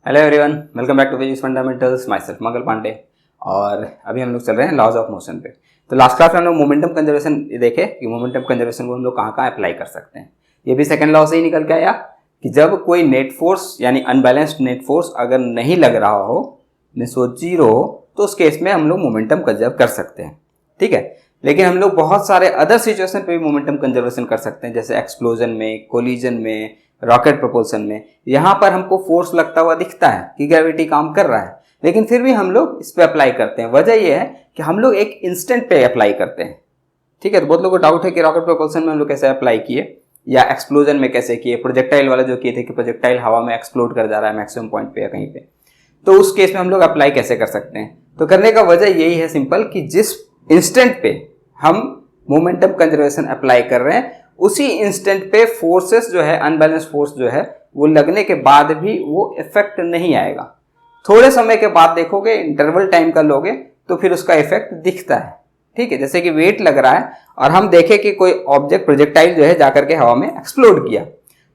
Hello everyone, welcome back to physics fundamentals. Myself Mangal Pandey. और अभी हम लोग चल रहे हैं लॉज ऑफ मोशन पे। तो लास्ट क्लास में हम लोग मोमेंटम कंजर्वेशन देखे कि मोमेंटम कंजर्वेशन को हम लोग कहाँ कहाँ अप्लाई कर सकते हैं। ये भी सेकंड लॉ से ही निकल के आया कि जब कोई नेट फोर्स यानी अनबैलेंस्ड नेट फोर्स अगर नहीं लग रहा हो, मीन्स वो जीरो हो, तो उस केस में हम लोग मोमेंटम कंजर्व कर सकते हैं। ठीक है, लेकिन हम लोग बहुत सारे अदर सिचुएशन पे भी मोमेंटम कंजर्वेशन कर सकते हैं, जैसे एक्सप्लोजन में, कोलिजन में, रॉकेट प्रोपल्सन में। यहाँ पर हमको फोर्स लगता हुआ दिखता है कि ग्रेविटी काम कर रहा है, लेकिन फिर भी हम लोग इस पे अप्लाई करते हैं। वजह यह है कि हम लोग एक इंस्टेंट पे अप्लाई करते हैं। ठीक है, तो बहुत लोगों को डाउट है कि रॉकेट प्रोपल्सन में हम लोग कैसे अप्लाई किए या एक्सप्लोजन में कैसे किए, प्रोजेक्टाइल वाला जो किए थे कि प्रोजेक्टाइल हवा में एक्सप्लोड कर जा रहा है मैक्सिमम पॉइंट पे या कहीं पे, तो उस केस में हम लोग अप्लाई कैसे कर सकते हैं। तो करने का वजह यही है सिंपल कि जिस इंस्टेंट पे हम मोमेंटम कंजर्वेशन अप्लाई कर रहे हैं उसी इंस्टेंट पे फोर्सेस जो है, अनबैलेंस फोर्स जो है, वो लगने के बाद भी वो इफेक्ट नहीं आएगा। थोड़े समय के बाद देखोगे, इंटरवल टाइम का लोगे तो फिर उसका इफेक्ट दिखता है। ठीक है, जैसे कि वेट लग रहा है और हम देखें कि कोई ऑब्जेक्ट, प्रोजेक्टाइल जो है जाकर के हवा में एक्सप्लोड किया,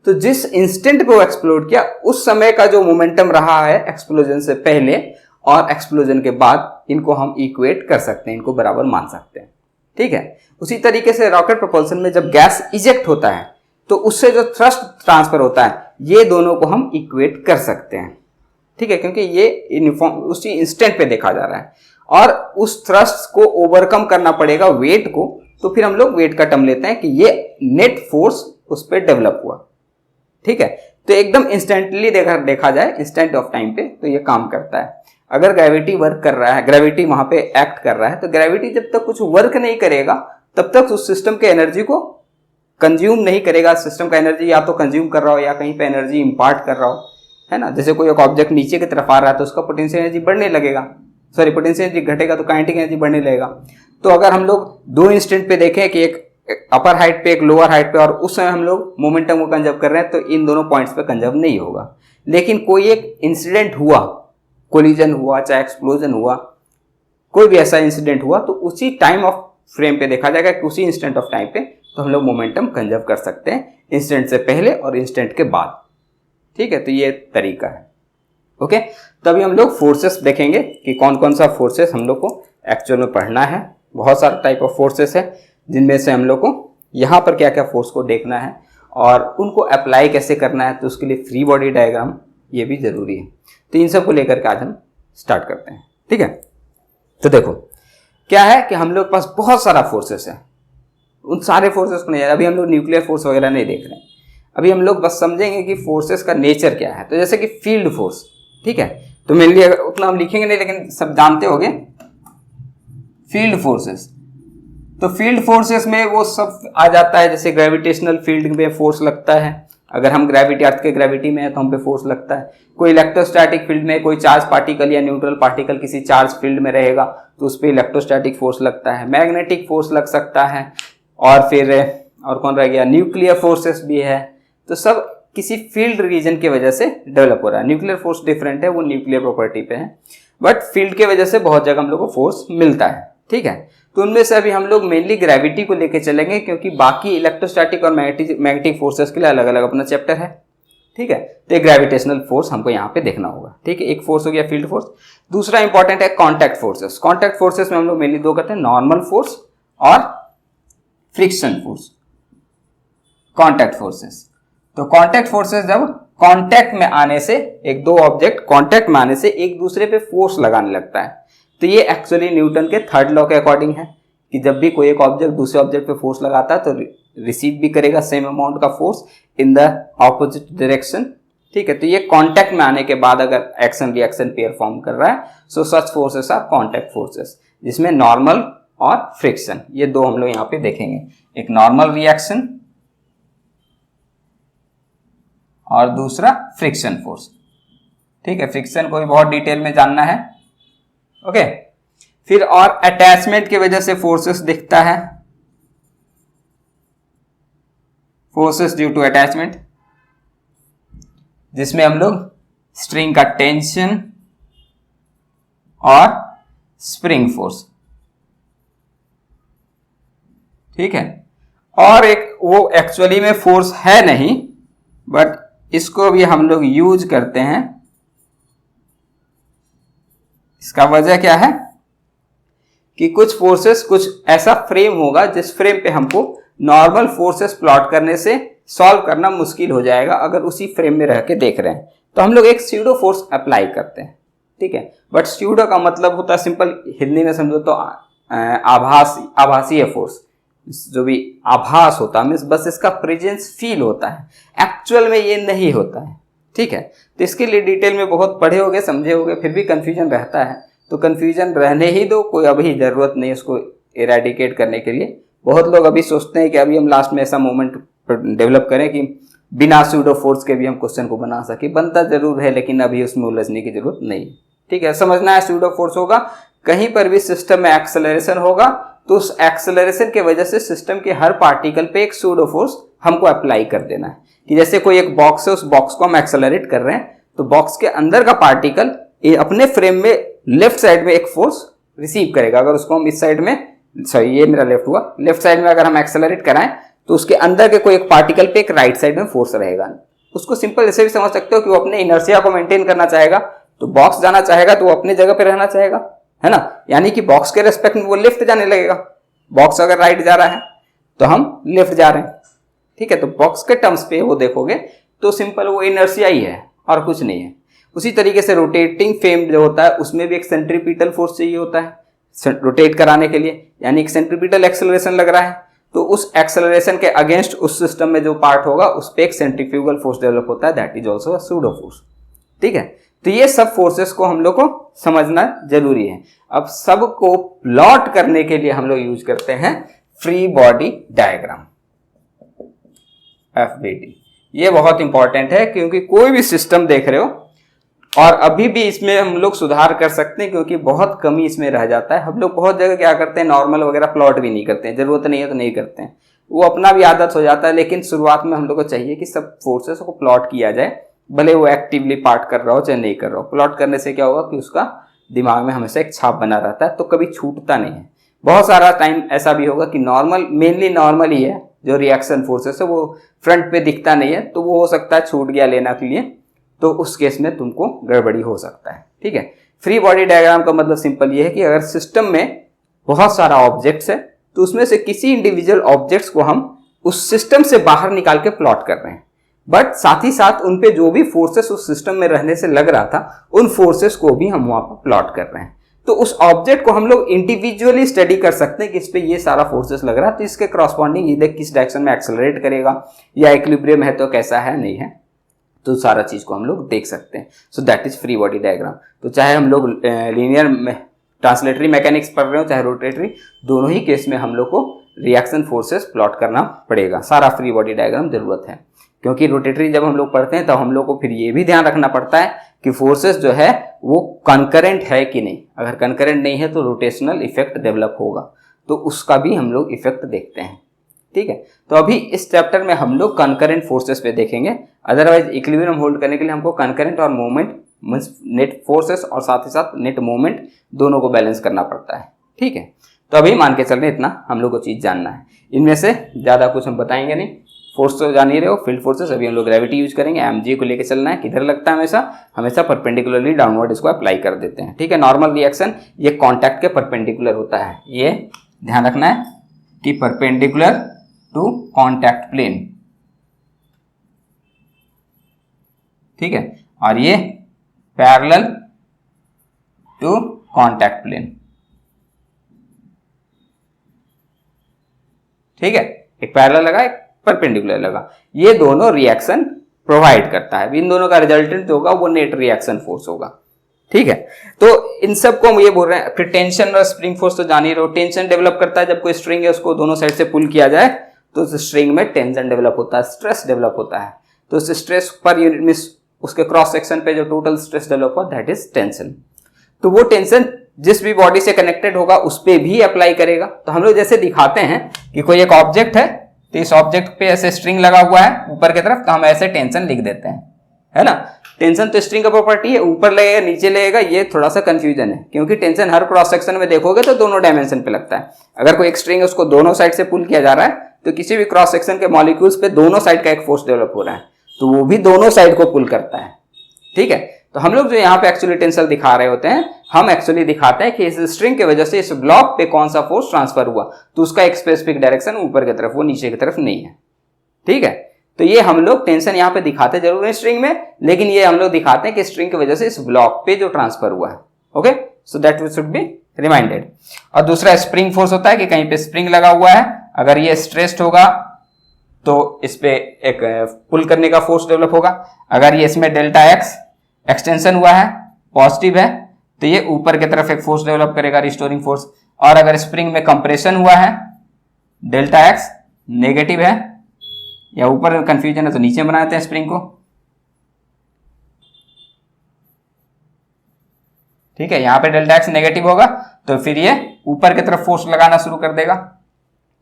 तो जिस इंस्टेंट पे वो एक्सप्लोड किया उस समय का जो मोमेंटम रहा है एक्सप्लोजन से पहले और एक्सप्लोजन के बाद, इनको हम इक्वेट कर सकते हैं, इनको बराबर मान सकते हैं। ठीक है, उसी तरीके से रॉकेट प्रोपल्सन में जब गैस इजेक्ट होता है तो उससे जो थ्रस्ट ट्रांसफर होता है, ये दोनों को हम इक्वेट कर सकते हैं। ठीक है, क्योंकि ये यूनिफॉर्म उसी इंस्टेंट पे देखा जा रहा है और उस थ्रस्ट को ओवरकम करना पड़ेगा वेट को, तो फिर हम लोग वेट का टर्म लेते हैं कि ये नेट फोर्स उस पर डेवलप हुआ। ठीक है, तो एकदम इंस्टेंटली देखा जाए, इंस्टेंट ऑफ टाइम पे, तो ये काम करता है। अगर ग्रेविटी वर्क कर रहा है, ग्रेविटी वहां पे एक्ट कर रहा है, तो ग्रेविटी जब तक कुछ वर्क नहीं करेगा तब तक उस सिस्टम के एनर्जी को कंज्यूम नहीं करेगा। सिस्टम का एनर्जी या तो कंज्यूम कर रहा हो या कहीं पे एनर्जी इंपार्ट कर रहा हो, है ना। जैसे कोई एक ऑब्जेक्ट नीचे की तरफ आ रहा है तो उसका पोटेंशियल एनर्जी बढ़ने लगेगा, सॉरी पोटेंशियल एनर्जी घटेगा तो काइनेटिक एनर्जी बढ़ने लगेगा। तो अगर हम लोग दो इंस्टेंट पे देखें कि एक अपर हाइट पे, एक लोअर हाइट पे, और उस समय हम लोग मोमेंटम को कंजर्व कर रहे हैं, तो इन दोनों पॉइंट्स पे कंजर्व नहीं होगा। लेकिन कोई एक इंसिडेंट हुआ, कोलिजन हुआ, चाहे एक्सप्लोजन हुआ, कोई भी ऐसा इंसिडेंट हुआ, तो उसी टाइम ऑफ फ्रेम पे देखा जाएगा कि उसी इंस्टेंट ऑफ टाइम पे तो हम लोग मोमेंटम कंजर्व कर सकते हैं, इंस्टेंट से पहले और इंस्टेंट के बाद। ठीक है, तो ये तरीका है। ओके, तो अभी हम लोग फोर्सेस देखेंगे कि कौन कौन सा फोर्सेस हम लोग को एक्चुअल में पढ़ना है। बहुत सारे टाइप ऑफ फोर्सेस है, जिनमें से हम लोग को यहाँ पर क्या क्या फोर्स को देखना है और उनको अप्लाई कैसे करना है, तो उसके लिए फ्री बॉडी डायग्राम ये भी जरूरी है। तो इन सब को लेकर के आज हम स्टार्ट करते हैं। ठीक है, तो देखो क्या है कि हम लोग के पास बहुत सारा फोर्सेस है। उन सारे फोर्सेस को नहीं, अभी हम लोग न्यूक्लियर फोर्स वगैरह नहीं देख रहे हैं, अभी हम लोग बस समझेंगे कि फोर्सेस का नेचर क्या है। तो जैसे कि फील्ड फोर्स, ठीक है, तो मेनली उतना हम लिखेंगे नहीं, लेकिन सब जानते होंगे फील्ड फोर्सेस। तो फील्ड फोर्सेस में वो सब आ जाता है, जैसे ग्रेविटेशनल फील्ड में फोर्स लगता है, अगर हम ग्रेविटी, अर्थ के ग्रेविटी में है तो हम पे फोर्स लगता है। कोई इलेक्ट्रोस्टैटिक फील्ड में कोई चार्ज पार्टिकल या न्यूट्रल पार्टिकल किसी चार्ज फील्ड में रहेगा तो उस पर इलेक्ट्रोस्टैटिक फोर्स लगता है। मैग्नेटिक फोर्स लग सकता है, और फिर और कौन रह गया, न्यूक्लियर फोर्सेस भी है। तो सब किसी फील्ड रीजन की वजह से डेवलप हो रहा है। न्यूक्लियर फोर्स डिफरेंट है, वो न्यूक्लियर प्रॉपर्टी पे है, बट फील्ड के वजह से बहुत जगह हम लोग को फोर्स मिलता है। ठीक है, तो उनमें से अभी हम लोग मेनली ग्रेविटी को लेके चलेंगे, क्योंकि बाकी इलेक्ट्रोस्टैटिक और मैग्नेटिक फोर्सेस के लिए अलग अलग अपना चैप्टर है। ठीक है, तो एक ग्रेविटेशनल फोर्स हमको यहाँ पे देखना होगा। ठीक है, एक फोर्स हो गया फील्ड फोर्स। दूसरा इंपॉर्टेंट है कॉन्टैक्ट फोर्सेस। कॉन्टैक्ट फोर्सेस में हम लोग मेनली दो करते हैं, नॉर्मल फोर्स और फ्रिक्शन फोर्स। कॉन्टैक्ट फोर्सेस, तो कॉन्टैक्ट फोर्सेस जब कॉन्टैक्ट में आने से, एक दो ऑब्जेक्ट कॉन्टैक्ट में आने से एक दूसरे पे फोर्स लगाने लगता है, तो ये एक्चुअली न्यूटन के थर्ड लॉ के अकॉर्डिंग है कि जब भी कोई एक ऑब्जेक्ट दूसरे ऑब्जेक्ट पे फोर्स लगाता है तो रिसीव भी करेगा सेम अमाउंट का force in the opposite direction. ठीक है, तो ये कांटेक्ट में आने के बाद अगर एक्शन रिएक्शन पेयर फॉर्म कर रहा है, सो सच फोर्सेस आर कांटेक्ट फोर्सेस, जिसमें नॉर्मल और फ्रिक्शन, ये दो हम लोग यहाँ पे देखेंगे। एक नॉर्मल रिएक्शन और दूसरा फ्रिक्शन फोर्स। ठीक है, फ्रिक्शन को भी बहुत डिटेल में जानना है। ओके, फिर और अटैचमेंट की वजह से फोर्सेस दिखता है, फोर्सेस ड्यू टू अटैचमेंट, जिसमें हम लोग स्ट्रिंग का टेंशन और स्प्रिंग फोर्स। ठीक है, और एक वो एक्चुअली में फोर्स है नहीं, बट इसको भी हम लोग यूज करते हैं इसका वजह क्या है कि कुछ फोर्सेस, कुछ ऐसा फ्रेम होगा जिस फ्रेम पे हमको नॉर्मल फोर्सेस प्लॉट करने से सॉल्व करना मुश्किल हो जाएगा अगर उसी फ्रेम में रह के देख रहे हैं। तो हम लोग एक स्यूडो फोर्स अप्लाई करते हैं, ठीक है। बट स्यूडो का मतलब होता है, सिंपल हिंदी में समझो तो आभासीय फोर्स, जो भी आभास होता है, बस इसका प्रेजेंस फील होता है, एक्चुअल में ये नहीं होता है, ठीक है। तो इसके लिए डिटेल में बहुत पढ़े होगे, समझे होगे, फिर भी कंफ्यूजन रहता है, तो कंफ्यूजन रहने ही दो, कोई अभी ज़रूरत नहीं उसको इरेडिकेट करने के लिए। बहुत लोग अभी सोचते हैं कि अभी हम लास्ट में ऐसा मोमेंट डेवलप करें कि बिना स्यूडो फोर्स के भी हम क्वेश्चन को बना सके। बनता जरूर है, लेकिन अभी उसमें उलझने की जरूरत नहीं, ठीक है। समझना है स्यूडो फोर्स होगा, कहीं पर भी सिस्टम में एक्सेलरेशन होगा तो उस एक्सेलरेशन के वजह से सिस्टम के हर पार्टिकल पे एक स्यूडो फोर्स हमको अप्लाई कर देना है। कि जैसे कोई एक बॉक्स है, उस बॉक्स को हम एक्सेलरेट कर रहे हैं, तो बॉक्स के अंदर का पार्टिकल अपने फ्रेम में लेफ्ट साइड में एक फोर्स रिसीव करेगा। अगर उसको हम इस साइड में, सॉरी ये मेरा लेफ्ट हुआ, लेफ्ट साइड में अगर हम एक्सेलरेट कराएं तो उसके अंदर के कोई एक पार्टिकल पे एक राइट साइड में फोर्स रहेगा। उसको सिंपल ऐसे भी समझ सकते हो कि वो अपने इनर्शिया को मेंटेन करना चाहेगा, तो बॉक्स जाना चाहेगा तो वो अपनी जगह पे रहना चाहेगा, है ना। यानी कि बॉक्स के रेस्पेक्ट में वो लेफ्ट जाने लगेगा। बॉक्स अगर राइट जा रहा है तो हम लेफ्ट जा रहे हैं, ठीक है। तो बॉक्स के टर्म्स पे वो देखोगे तो सिंपल वो इनर्शिया ही है और कुछ नहीं है। उसी तरीके से रोटेटिंग फ्रेम जो होता है उसमें भी एक सेंट्रीपिटल फोर्स चाहिए होता है रोटेट कराने के लिए, यानी एक सेंट्रीपिटल एक्सेलरेशन लग रहा है, तो उस एक्सेलरेशन के अगेंस्ट उस सिस्टम में जो पार्ट होगा उस पर एक सेंट्रीफ्यूगल फोर्स डेवलप होता है, that is also a pseudo force, ठीक है। तो ये सब फोर्सेस को हम लोग को समझना जरूरी है। अब सबको प्लॉट करने के लिए हम लोग यूज करते हैं फ्री बॉडी डायग्राम, FBD। ये बहुत इंपॉर्टेंट है क्योंकि कोई भी सिस्टम देख रहे हो, और अभी भी इसमें हम लोग सुधार कर सकते हैं क्योंकि बहुत कमी इसमें रह जाता है। हम लोग बहुत जगह क्या करते हैं, नॉर्मल वगैरह प्लॉट भी नहीं करते हैं, जरूरत नहीं है तो नहीं करते हैं, वो अपना भी आदत हो जाता है। लेकिन शुरुआत में हम लोग को चाहिए कि सब फोर्सेस को प्लॉट किया जाए, भले वो एक्टिवली पार्ट कर रहा हो चाहे नहीं कर रहा हो। प्लॉट करने से क्या होगा कि उसका दिमाग में हमेशा एक छाप बना रहता है, तो कभी छूटता नहीं है। बहुत सारा टाइम ऐसा भी होगा कि नॉर्मल, मेनली नॉर्मल ही है, जो रिएक्शन फोर्सेस है वो फ्रंट पे दिखता नहीं है, तो वो हो सकता है छूट गया लेना के लिए, तो उस केस में तुमको गड़बड़ी हो सकता है, ठीक है। फ्री बॉडी डायग्राम का मतलब सिंपल ये है कि अगर सिस्टम में बहुत सारा ऑब्जेक्ट्स है तो उसमें से किसी इंडिविजुअल ऑब्जेक्ट्स को हम उस सिस्टम से बाहर निकाल के प्लॉट कर रहे हैं, बट साथ ही साथ उन पे जो भी फोर्सेस उस सिस्टम में रहने से लग रहा था उन फोर्सेस को भी हम वहां पर प्लॉट कर रहे हैं। तो उस ऑब्जेक्ट को हम लोग इंडिविजुअली स्टडी कर सकते हैं कि इस पे ये सारा फोर्सेस लग रहा है, तो इसके करस्पॉन्डिंग ये किस डायरेक्शन में एक्सेलरेट करेगा या इक्विलिब्रियम है तो कैसा है नहीं है, तो सारा चीज को हम लोग देख सकते हैं। So that is free body diagram. तो चाहे हम लोग लीनियर ट्रांसलेटरी मैकेनिक्स पढ़ रहे हो चाहे रोटेटरी, दोनों ही केस में हम लोग को रिएक्शन फोर्सेस प्लॉट करना पड़ेगा। सारा फ्री बॉडी डायग्राम जरूरत है, क्योंकि रोटेटरी जब हम लोग पढ़ते हैं तब हम लोग को फिर ये भी ध्यान रखना पड़ता है कि फोर्सेस जो है वो कंकरेंट है कि नहीं। अगर कंकरेंट नहीं है तो रोटेशनल इफेक्ट डेवलप होगा, तो उसका भी हम लोग इफेक्ट देखते हैं, ठीक है। तो अभी इस चैप्टर में हम लोग कंकरेंट फोर्सेस पे देखेंगे। अदरवाइज इक्विलिब्रियम होल्ड करने के लिए हमको कंकरेंट और मोमेंट मींस नेट फोर्सेस और साथ ही साथ नेट मोमेंट दोनों को बैलेंस करना पड़ता है, ठीक है। तो अभी मान के चल रहे इतना हम लोग को चीज जानना है। इनमें से ज्यादा कुछ हम बताएंगे नहीं। फोर्स तो जान ही रहे हो, फील्ड फोर्सेस। अभी हम लोग ग्रेविटी यूज करेंगे, mg को लेके चलना है, किधर लगता है हमेशा परपेंडिकुलरली डाउनवर्ड इसको अप्लाई कर देते हैं, ठीक है। नॉर्मल रिएक्शन ये कॉन्टैक्ट के परपेंडिकुलर होता है, ये ध्यान रखना है कि परपेंडिकुलर टू कॉन्टैक्ट प्लेन, ठीक है, और ये पैरेलल टू कॉन्टैक्ट प्लेन, ठीक है। एक पैरेलल लगा, एक परपेंडिकुलर लगा, ये दोनों रिएक्शन प्रोवाइड करता है। इन दोनों का रिजल्टेंट होगा वो नेट रिएक्शन फोर्स होगा, ठीक है। तो इन सब को हम ये बोल रहे हैं। फिर टेंशन और स्प्रिंग फोर्स तो जान ही रहो। टेंशन डेवलप करता है जब कोई स्ट्रिंग है उसको दोनों साइड से पुल किया जाए तो उस स्ट्रिंग में टेंशन डेवलप होता है, स्ट्रेस डेवलप होता है। तो उस स्ट्रेस पर यूनिट में उसके क्रॉस सेक्शन पे जो टोटल स्ट्रेस डेवलप हुआ दैट इज टेंशन। तो वो टेंशन जिस भी बॉडी से कनेक्टेड होगा उस पर भी अप्लाई करेगा। तो हम लोग जैसे दिखाते हैं कि कोई एक ऑब्जेक्ट है तो इस ऑब्जेक्ट पे ऐसे स्ट्रिंग लगा हुआ है ऊपर की तरफ, तो हम ऐसे टेंशन लिख देते हैं, है ना। टेंशन तो स्ट्रिंग का प्रॉपर्टी है, ऊपर लगेगा नीचे लगेगा, ये थोड़ा सा कंफ्यूजन है क्योंकि टेंशन हर क्रॉस सेक्शन में देखोगे तो दोनों डायमेंशन पे लगता है। अगर कोई एक स्ट्रिंग है उसको दोनों साइड से पुल किया जा रहा है तो किसी भी क्रॉस सेक्शन के मॉलिक्यूल्स पे दोनों साइड का एक फोर्स डेवलप हो रहा है, तो वो भी दोनों साइड को पुल करता है, ठीक है। तो हम लोग जो यहाँ पे एक्चुअली टेंसल दिखा रहे होते हैं, हम एक्चुअली दिखाते हैं कि इस स्ट्रिंग की वजह से इस ब्लॉक पे कौन सा फोर्स ट्रांसफर हुआ, तो उसका एक स्पेसिफिक डायरेक्शन ऊपर की तरफ, वो नीचे की तरफ नहीं है। ठीक है, तो ये हम लोग टेंशन यहाँ पे दिखाते जरूर है स्ट्रिंग में, लेकिन ये हम लोग दिखाते हैं कि स्ट्रिंग की वजह से इस ब्लॉक पे जो ट्रांसफर हुआ है। Okay, so that we should be reminded. और दूसरा स्प्रिंग फोर्स होता है कि कहीं पे स्प्रिंग लगा हुआ है, अगर ये स्ट्रेस्ड होगा तो इस पे एक पुल करने का फोर्स डेवलप होगा। अगर ये इसमें डेल्टा एक्स एक्सटेंशन हुआ है, पॉजिटिव है, तो ये ऊपर की तरफ एक फोर्स डेवलप करेगा, रिस्टोरिंग फोर्स। और अगर स्प्रिंग में कंप्रेशन हुआ है, डेल्टा एक्स नेगेटिव है या ऊपर कंफ्यूजन है तो नीचे बनाते हैं स्प्रिंग को। ठीक है, यहां पे डेल्टा एक्स नेगेटिव होगा तो फिर ये ऊपर की तरफ फोर्स लगाना शुरू कर देगा।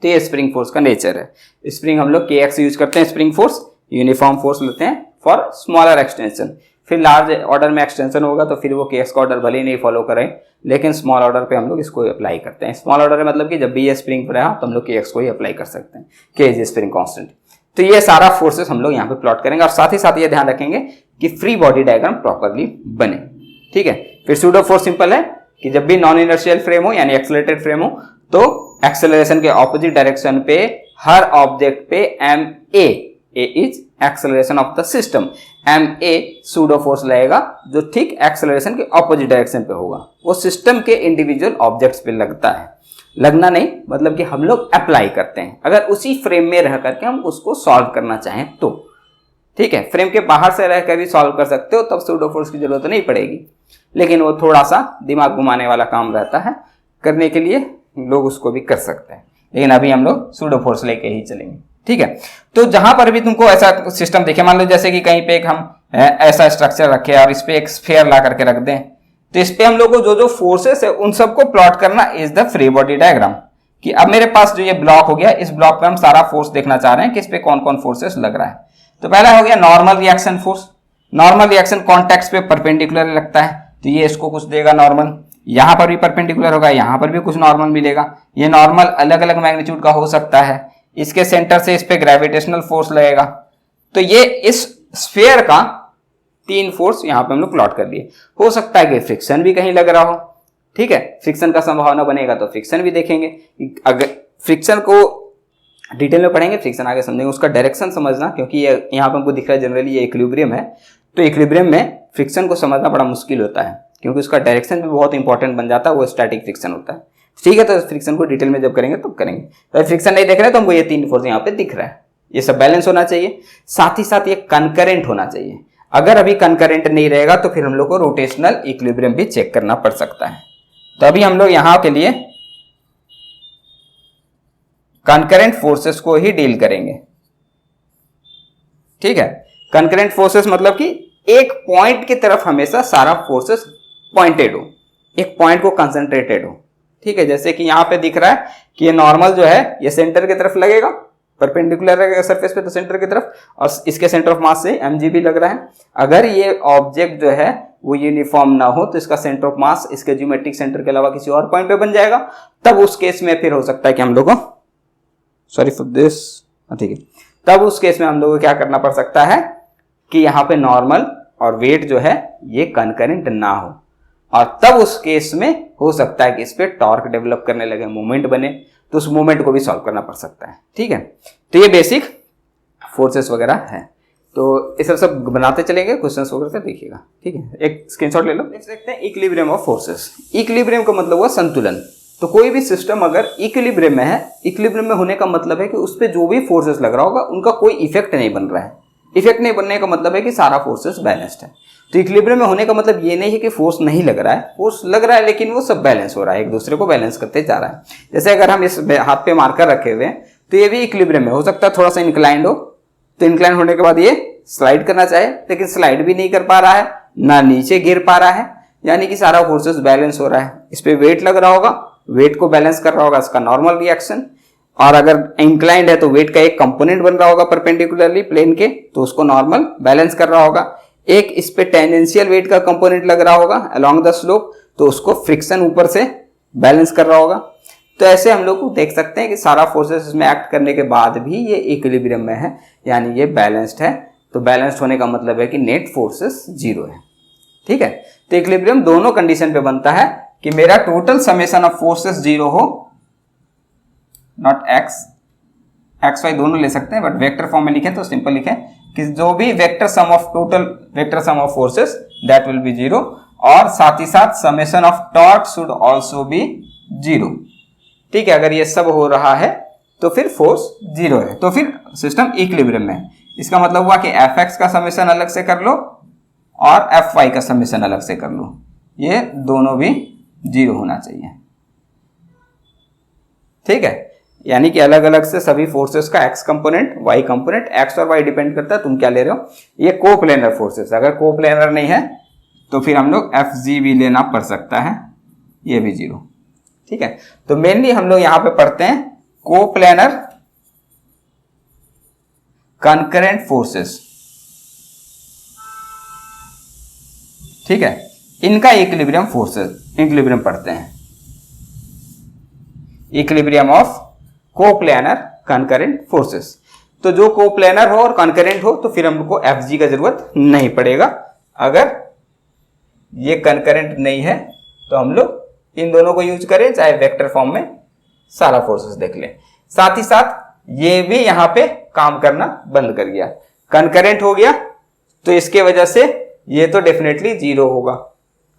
तो ये स्प्रिंग फोर्स का नेचर है। स्प्रिंग हम लोग के एक्स यूज करते हैं, स्प्रिंग फोर्स यूनिफॉर्म फोर्स लेते हैं फॉर स्मॉलर एक्सटेंशन। फिर लार्ज ऑर्डर में एक्सटेंशन होगा तो फिर वो के एक्स का ऑर्डर भले ही नहीं फॉलो करें, लेकिन स्मॉल ऑर्डर पे हम लोग इसको अप्लाई करते हैं। स्मॉल ऑर्डर मतलब कि जब भी ये स्प्रिंग पर रहा तो हम लोग के एक्स को ही अप्लाई कर सकते हैं, के इज स्प्रिंग कांस्टेंट। तो ये सारा फोर्सेस हम लोग यहाँ पे प्लॉट करेंगे और साथ ही साथ ये ध्यान रखेंगे कि फ्री बॉडी डायग्राम प्रॉपरली बने। ठीक है, फिर सूडो फोर्स सिंपल है कि जब भी नॉन इनर्शियल फ्रेम हो यानी एक्सेलरेटेड फ्रेम हो तो एक्सेलरेशन के ऑपोजिट डायरेक्शन पे हर ऑब्जेक्ट पे m a is acceleration of the system, m a pseudo force लगेगा जो ठीक एक्सेलरेशन के ऑपोजिट डायरेक्शन पे होगा। वो सिस्टम के इंडिविजुअल ऑब्जेक्ट्स पे लगता है, लगना नहीं मतलब कि हम लोग अप्लाई करते हैं। अगर उसी फ्रेम में रह करके हम उसको सॉल्व करना चाहें तो ठीक है, फ्रेम के बाहर से रह कर भी सॉल्व कर सकते हो, तब सूडो फोर्स की जरूरत नहीं पड़ेगी, लेकिन वो थोड़ा सा दिमाग घुमाने वाला काम रहता है, करने के लिए लोग उसको भी कर सकते हैं, लेकिन अभी हम लोग सूडो फोर्स लेके ही चलेंगे। ठीक है, तो जहां पर भी तुमको ऐसा सिस्टम दिखे, मान लो जैसे कि कहीं पे एक हम ऐसा स्ट्रक्चर रखे और इस पे एक स्फीयर ला करके रख दें, तो इस पे हम लोग को जो जो फोर्सेस है उन सबको प्लॉट करना is the free body diagram. कि अब मेरे पास जो ये ब्लॉक हो गया, इस ब्लॉक पे हम सारा फोर्स देखना चाह रहे हैं कि इस पे कौन कौन फोर्सेस लग रहा है। तो पहला हो गया normal reaction force. Normal reaction contact पे परपेंडिकुलर लगता है, तो ये इसको कुछ देगा नॉर्मल, यहां पर भी परपेंडिकुलर होगा, यहां पर भी कुछ नॉर्मल मिलेगा। ये नॉर्मल अलग अलग मैग्नीट्यूड का हो सकता है, इसके सेंटर से इस पे ग्रेविटेशनल फोर्स लगेगा। तो ये इस स्फीयर का 3 फोर्स यहां पे हम लोग प्लॉट कर दिए। हो सकता है कि फ्रिक्शन भी कहीं लग रहा हो, ठीक है, फ्रिक्शन का संभावना बनेगा तो फ्रिक्शन भी देखेंगे। अगर फ्रिक्शन को डिटेल में पढ़ेंगे, फ्रिक्शन आगे समझेंगे, उसका डायरेक्शन समझना, क्योंकि ये यहाँ पे हमको दिख रहा है जनरली ये इक्विलिब्रियम है, तो इक्विलिब्रियम में फ्रिक्शन को समझना बड़ा मुश्किल होता है क्योंकि उसका डायरेक्शन भी बहुत इंपॉर्टेंट बन जाता है, वो स्टैटिक फ्रिक्शन होता है। ठीक है, तो फ्रिक्शन को डिटेल में जब करेंगे तब करेंगे। तो फ्रिक्शन नहीं देख रहे तो हमको ये 3 फोर्स यहाँ पे दिख रहा है, ये सब बैलेंस होना चाहिए, साथ ही साथ ये कंकरेंट होना चाहिए। अगर अभी कंकरेंट नहीं रहेगा तो फिर हम लोग को रोटेशनल इक्विलिब्रियम भी चेक करना पड़ सकता है। तो अभी हम लोग यहां के लिए कंकरेंट फोर्सेस को ही डील करेंगे। ठीक है, कंकरेंट फोर्सेस मतलब कि एक पॉइंट की तरफ हमेशा सारा फोर्सेस पॉइंटेड हो, एक पॉइंट को कंसंट्रेटेड हो। ठीक है, जैसे कि यहां पे दिख रहा है कि ये नॉर्मल जो है ये सेंटर की तरफ लगेगा, परपेंडिकुलर रहेगा सरफेस पे तो सेंटर की तरफ, और इसके सेंटर ऑफ मास से mg भी लग रहा है। अगर ये ऑब्जेक्ट जो है वो यूनिफॉर्म ना हो तो इसका सेंटर ऑफ मास इसके ज्योमेट्रिक सेंटर के अलावा किसी और पॉइंट पे बन जाएगा, तब उस केस में फिर हो सकता है कि हम लोगों सॉरी फॉर दिस, ठीक है, तब उस केस में हम लोगों को क्या करना पड़ सकता है कि यहाँ पे नॉर्मल और वेट जो है ये कंकरेंट ना हो, और तब उस केस में हो सकता है कि इस पे टॉर्क डेवलप करने लगे, मूवमेंट बने, तो उस मूवमेंट को भी सॉल्व करना पड़ सकता है। ठीक है, तो ये बेसिक फोर्सेस वगैरह है, तो ये सब बनाते चलेंगे, क्वेश्चंस वगैरह देखिएगा। ठीक है, एक स्क्रीनशॉट ले लो। देखते हैं इक्विलिब्रियम ऑफ फोर्सेस। इक्विलिब्रियम का मतलब हुआ संतुलन। तो कोई भी सिस्टम अगर इक्विलिब्रियम में है, इक्विलिब्रियम में होने का मतलब है कि उस पर जो भी फोर्सेस लग रहा होगा उनका कोई इफेक्ट नहीं बन रहा है। इफेक्ट नहीं बनने का मतलब है कि सारा फोर्सेस बैलेंस्ड है। तो इक्विलिब्रियम में होने का मतलब ये नहीं है कि फोर्स नहीं लग रहा है, फोर्स लग रहा है लेकिन वो सब बैलेंस हो रहा है, एक दूसरे को बैलेंस करते जा रहा है। जैसे अगर हम इस हाथ पे मार्कर रखे हुए हैं तो ये भी इक्विलिब्रियम में हो सकता है थोड़ा सा इंक्लाइंड हो, तो इंक्लाइन होने के बाद ये स्लाइड करना चाहे लेकिन स्लाइड भी नहीं कर पा रहा है, ना नीचे गिर पा रहा है, यानी कि सारा फोर्सेस बैलेंस हो रहा है। इस पे वेट लग रहा होगा, वेट को बैलेंस कर रहा होगा इसका नॉर्मल रिएक्शन, और अगर इंक्लाइंड है तो वेट का एक कंपोनेंट बन रहा होगा परपेंडिकुलरली प्लेन के, तो उसको नॉर्मल बैलेंस कर रहा होगा। एक इस पे टेंजेंशियल वेट का कंपोनेंट लग रहा होगा अलोंग द स्लोप, तो उसको फ्रिक्शन ऊपर से बैलेंस कर रहा होगा। तो ऐसे हम लोग देख सकते हैं कि सारा फोर्सेस इसमें एक्ट करने के बाद भी ये इक्विलिब्रियम में है, यानी ये बैलेंस्ड है। तो बैलेंस्ड होने का मतलब है कि नेट फोर्सेस 0 है। ठीक है। तो इक्विलिब्रियम दोनों कंडीशन पे बनता है कि मेरा टोटल समेशन ऑफ फोर्सेस 0 हो, नॉट एक्स वाई दोनों ले सकते हैं, बट वेक्टर फॉर्म में लिखें तो सिंपल लिखें कि जो भी vector sum of total vector sum of forces that will B 0, और साथ ही साथ summation of torque should also be 0। ठीक है, अगर ये सब हो रहा है तो फिर फोर्स 0 है, तो फिर सिस्टम इक्विलिब्रियम में है। इसका मतलब हुआ कि एफ एक्स का समेशन अलग से कर लो और एफ वाई का समेशन अलग से कर लो, ये दोनों भी 0 होना चाहिए। ठीक है, यानी कि अलग अलग से सभी फोर्सेस का x component y component, x और वाई डिपेंड करता है तुम क्या ले रहे हो। ये कोप्लेनर फोर्सेस, अगर कोप्लेनर नहीं है तो फिर हम लोग एफ जी भी लेना पड़ सकता है, ये भी 0। ठीक है, तो मेनली हम लोग यहां पे पढ़ते हैं कोप्लेनर कनकरेंट फोर्सेस। ठीक है, इनका इक्विलिब्रियम फोर्सेस इक्विलिब्रियम पढ़ते हैं, equilibrium of coplanar concurrent forces. तो जो कोप्लेनर हो और कनकरेंट हो तो फिर हमको एफ जी का जरूरत नहीं पड़ेगा। अगर ये कनकरेंट नहीं है तो हम लोग इन दोनों को यूज करें, चाहे वेक्टर फॉर्म में सारा फोर्सेस देख लें। साथ ही साथ ये भी यहां पे काम करना बंद कर गया, कनकरेंट हो गया, तो इसके वजह से ये तो डेफिनेटली 0 होगा।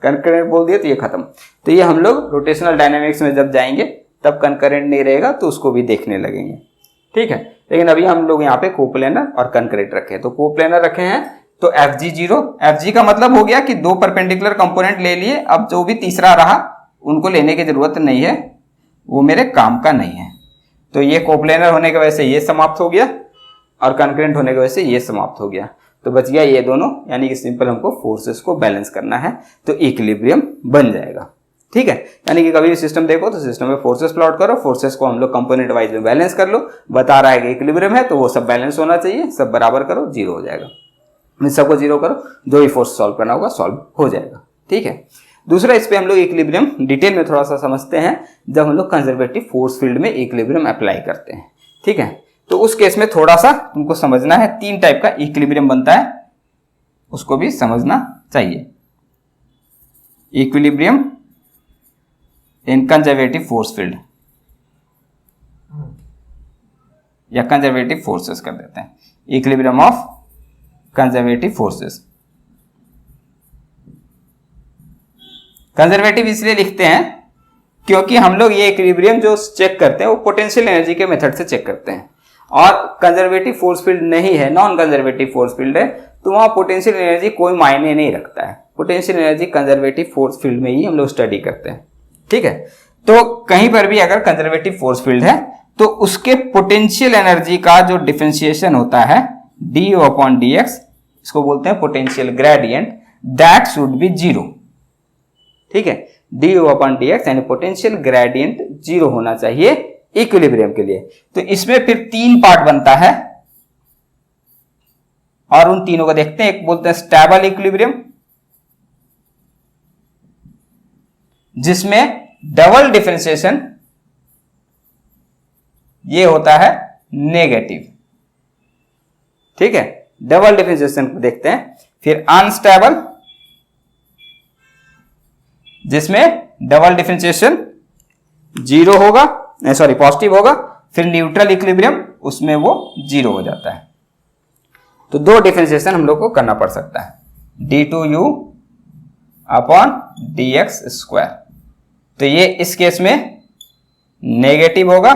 कनकरेंट बोल दिया तो ये खत्म। तो ये हम लोग रोटेशनल डायनामिक्स में जब जाएंगे तब कनकरेंट नहीं रहेगा तो उसको भी देखने लगेंगे। ठीक है, लेकिन अभी हम लोग यहाँ पे कोप्लेनर और कनकरेंट रखे हैं। तो कोप्लेनर रखे हैं तो एफ जी 0, एफ जी का मतलब हो गया कि 2 परपेंडिकुलर कंपोनेंट ले लिए, अब जो भी तीसरा रहा उनको लेने की जरूरत नहीं है, वो मेरे काम का नहीं है। तो ये कोप्लेनर होने की वजह से ये समाप्त हो गया और कनकरेंट होने की वजह से ये समाप्त हो गया, तो बच गया ये दोनों, यानी कि सिंपल हमको फोर्सेस को बैलेंस करना है तो इक्विलिब्रियम बन जाएगा। ठीक है, यानी कि कभी भी सिस्टम देखो तो सिस्टम में फोर्सेस प्लॉट करो, फोर्सेस को हम लोग कंपोनेंट वाइज में बैलेंस कर लो, बता रहा है कि इक्विलिब्रियम है तो वो सब बैलेंस होना चाहिए, सब बराबर करो, 0 हो जाएगा। इन सबको 0 करो, जो भी फोर्स सॉल्व करना होगा सॉल्व हो जाएगा। ठीक है, दूसरा इस पे हम लोग इक्विलिब्रियम डिटेल में थोड़ा सा समझते हैं जब हम लोग कंजर्वेटिव फोर्स फील्ड में इक्विलिब्रियम अप्लाई करते हैं। ठीक है, तो उस केस में थोड़ा सा तुमको समझना है, 3 टाइप का इक्विलिब्रियम बनता है, उसको भी समझना चाहिए। इक्विलिब्रियम इन कंजर्वेटिव फोर्स फील्ड या कंजर्वेटिव फोर्सेस कर देते हैं, equilibrium of conservative forces. Conservative इसलिए लिखते हैं क्योंकि हम लोग ये इक्विलिब्रियम जो चेक करते हैं वो पोटेंशियल एनर्जी के मेथड से चेक करते हैं, और कंजर्वेटिव फोर्स फील्ड नहीं है, नॉन कंजर्वेटिव फोर्स फील्ड है, तो वहां पोटेंशियल एनर्जी कोई मायने नहीं रखता है। Potential energy conservative force field में ही हम लोग स्टडी करते हैं। ठीक है, तो कहीं पर भी अगर कंजर्वेटिव फोर्स फील्ड है तो उसके पोटेंशियल एनर्जी का जो डिफरेंशिएशन होता है du अपॉन dx, इसको बोलते हैं potential gradient, that should be 0। ठीक है, du अपॉन dx यानी पोटेंशियल ग्रेडियंट 0 होना चाहिए इक्विलिब्रियम के लिए। तो इसमें फिर 3 पार्ट बनता है और उन तीनों को देखते हैं। एक बोलते हैं स्टेबल इक्विलिब्रियम, जिसमें डबल डिफरेंशिएशन ये होता है नेगेटिव। ठीक है, डबल डिफरेंशिएशन को देखते हैं। फिर अनस्टेबल, जिसमें डबल डिफरेंशिएशन 0 होगा, सॉरी पॉजिटिव होगा। फिर न्यूट्रल इक्विलिब्रियम, उसमें वो 0 हो जाता है। तो 2 डिफरेंशिएशन हम लोग को करना पड़ सकता है, d2u अपॉन dx स्क्वायर। तो ये इस केस में नेगेटिव होगा,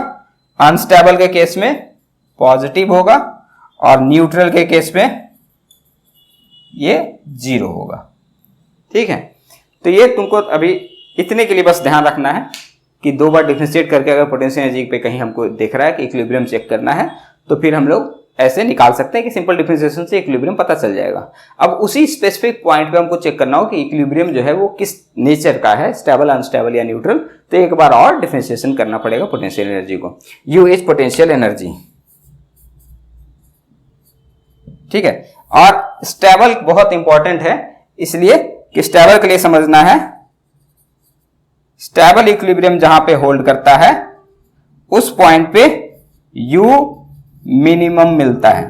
अनस्टेबल के केस में पॉजिटिव होगा, और न्यूट्रल के केस में ये 0 होगा। ठीक है, तो ये तुमको अभी इतने के लिए बस ध्यान रखना है कि 2 बार डिफरेंशिएट करके अगर पोटेंशियल एनर्जी पे कहीं हमको दिख रहा है कि इक्विलिब्रियम चेक करना है तो फिर हम लोग ऐसे निकाल सकते हैं कि सिंपल डिफरेंशिएशन से इक्विलिब्रियम पता चल जाएगा। अब उसी स्पेसिफिक पॉइंट पे हमको चेक करना हो कि इक्विलिब्रियम जो है वो किस नेचर का है, स्टेबल, अनस्टेबल या न्यूट्रल, तो एक बार और डिफरेंशिएशन करना पड़ेगा पोटेंशियल एनर्जी को। You is potential energy. ठीक है, और स्टेबल बहुत इंपॉर्टेंट है, इसलिए कि स्टेबल के लिए समझना है, स्टेबल इक्विलिब्रियम जहां पे होल्ड करता है उस पॉइंट पे यू मिनिमम मिलता है,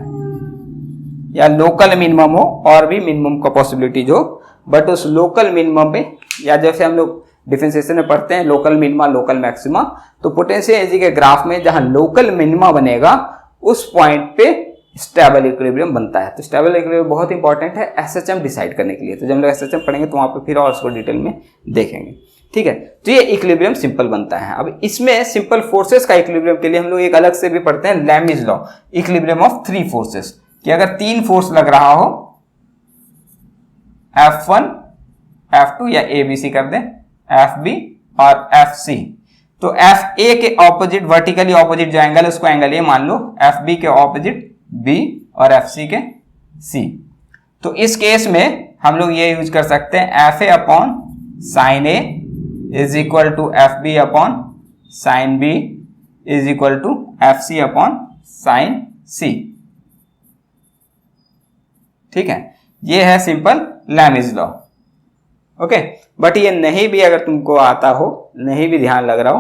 या लोकल मिनिमम हो और भी मिनिमम का पॉसिबिलिटी जो बट उस लोकल मिनिमम पे, या जैसे हम लोग डिफरेंशिएशन में पढ़ते हैं लोकल मिनिमा लोकल मैक्सिमा, तो पोटेंशियल एनर्जी के ग्राफ में जहां लोकल मिनिमा बनेगा उस पॉइंट पे स्टेबल इक्विलिब्रियम बनता है। तो स्टेबल इक्विलिब्रियम बहुत इंपॉर्टेंट है एसएचएम डिसाइड करने के लिए। तो जब हम लोग एसएचएम पढ़ेंगे तो वहां पे फिर और उसको डिटेल में देखेंगे, ठीक है। तो ये इक्विलिब्रियम सिंपल बनता है। अब इसमें सिंपल फोर्सेस का इक्विलिब्रियम के लिए हम लोग एक अलग से भी पढ़ते हैं Lami's law, equilibrium of three forces, कि अगर तीन फोर्स लग रहा हो F1 F2 या ABC कर दें FB और FC, तो FA के ऑपोजिट वर्टिकली ऑपोजिट जो एंगल है उसको एंगल ए मान लो, FB के ऑपोजिट B और FC के C। तो इस केस में हम लोग ये यूज कर सकते हैं FA upon sine A is equal to FB upon sine B is equal to FC upon sine C, ठीक है। ये है simple Lami's law, okay. But ये नहीं भी अगर तुमको आता हो, नहीं भी ध्यान लग रहा हो,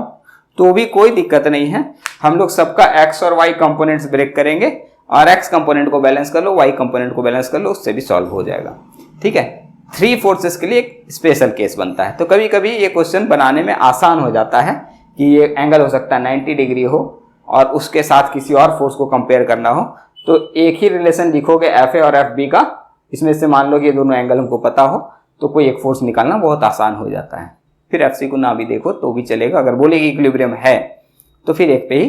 तो भी कोई दिक्कत नहीं है। हम लोग सबका x और y कंपोनेंट्स ब्रेक करेंगे और x कंपोनेंट को बैलेंस कर लो, y कंपोनेंट को बैलेंस कर लो, उससे भी सॉल्व हो जाएगा, ठीक है। थ्री फोर्सेस के लिए एक स्पेशल केस बनता है। तो कभी कभी ये क्वेश्चन बनाने में आसान हो जाता है कि ये एंगल हो सकता है 90 डिग्री हो और उसके साथ किसी और फोर्स को कंपेयर करना हो, तो एक ही रिलेशन लिखोगे FA और FB का, इसमें से मान लो कि ये दोनों एंगल हमको पता हो तो कोई एक फोर्स निकालना बहुत आसान हो जाता है। फिर FC को ना भी देखो तो भी चलेगा, अगर बोले कि इक्विलिब्रियम है तो फिर एक पे ही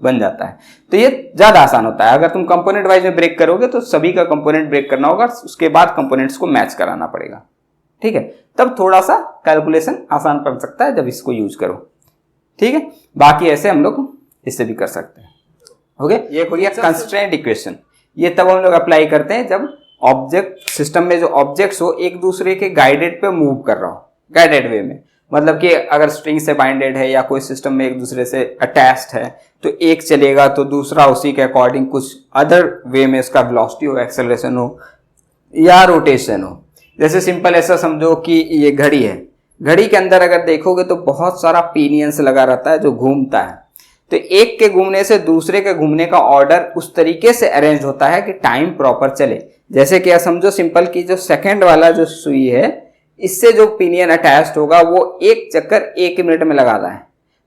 बन जाता है। तो ये ज्यादा आसान होता है। अगर तुम कंपोनेंट वाइज में ब्रेक करोगे तो सभी का कंपोनेंट ब्रेक करना होगा, उसके बाद कंपोनेंट्स को मैच कराना पड़ेगा, ठीक है। तब थोड़ा सा कैलकुलेशन आसान पड़ सकता है जब इसको यूज करो, ठीक है। बाकी ऐसे हम लोग इससे भी कर सकते हैं, ओके। ये हो गया कंस्ट्रेंट इक्वेशन। ये तब हम लोग अप्लाई करते हैं जब ऑब्जेक्ट सिस्टम में जो ऑब्जेक्ट्स हो एक दूसरे के गाइडेड पे मूव कर रहा हो, गाइडेड वे में, मतलब कि अगर स्ट्रिंग से बाइंडेड है या कोई सिस्टम में एक दूसरे से अटैच्ड है तो एक चलेगा तो दूसरा उसी के अकॉर्डिंग कुछ अदर वे में उसका वेलोसिटी हो, एक्सेलरेशन हो या रोटेशन हो। जैसे सिंपल ऐसा समझो कि ये घड़ी है, घड़ी के अंदर अगर देखोगे तो बहुत सारा पिनियंस लगा रहता है जो घूमता है, तो एक के घूमने से दूसरे के घूमने का ऑर्डर उस तरीके से अरेंज होता है कि टाइम प्रॉपर चले। जैसे कि समझो सिंपल कि जो सेकंड वाला जो सुई है इससे जो पिनियन अटैच्ड होगा वो एक चक्कर 1 मिनट में लगा रहा है,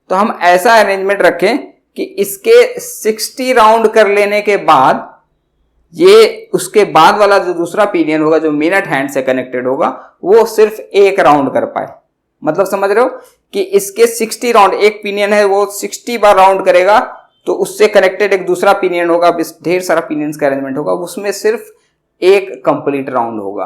तो हम ऐसा अरेंजमेंट रखें कि इसके 60 राउंड कर लेने के बाद ये उसके बाद वाला जो दूसरा पिनियन होगा जो मिनट हैंड से कनेक्टेड होगा वो सिर्फ 1 राउंड कर पाए। मतलब समझ रहे हो कि इसके 60 राउंड, एक पिनियन है वो 60 बार राउंड करेगा तो उससे कनेक्टेड एक दूसरा पिनियन होगा, ढेर सारा पिनियंस का अरेंजमेंट होगा, उसमें सिर्फ एक कंप्लीट राउंड होगा।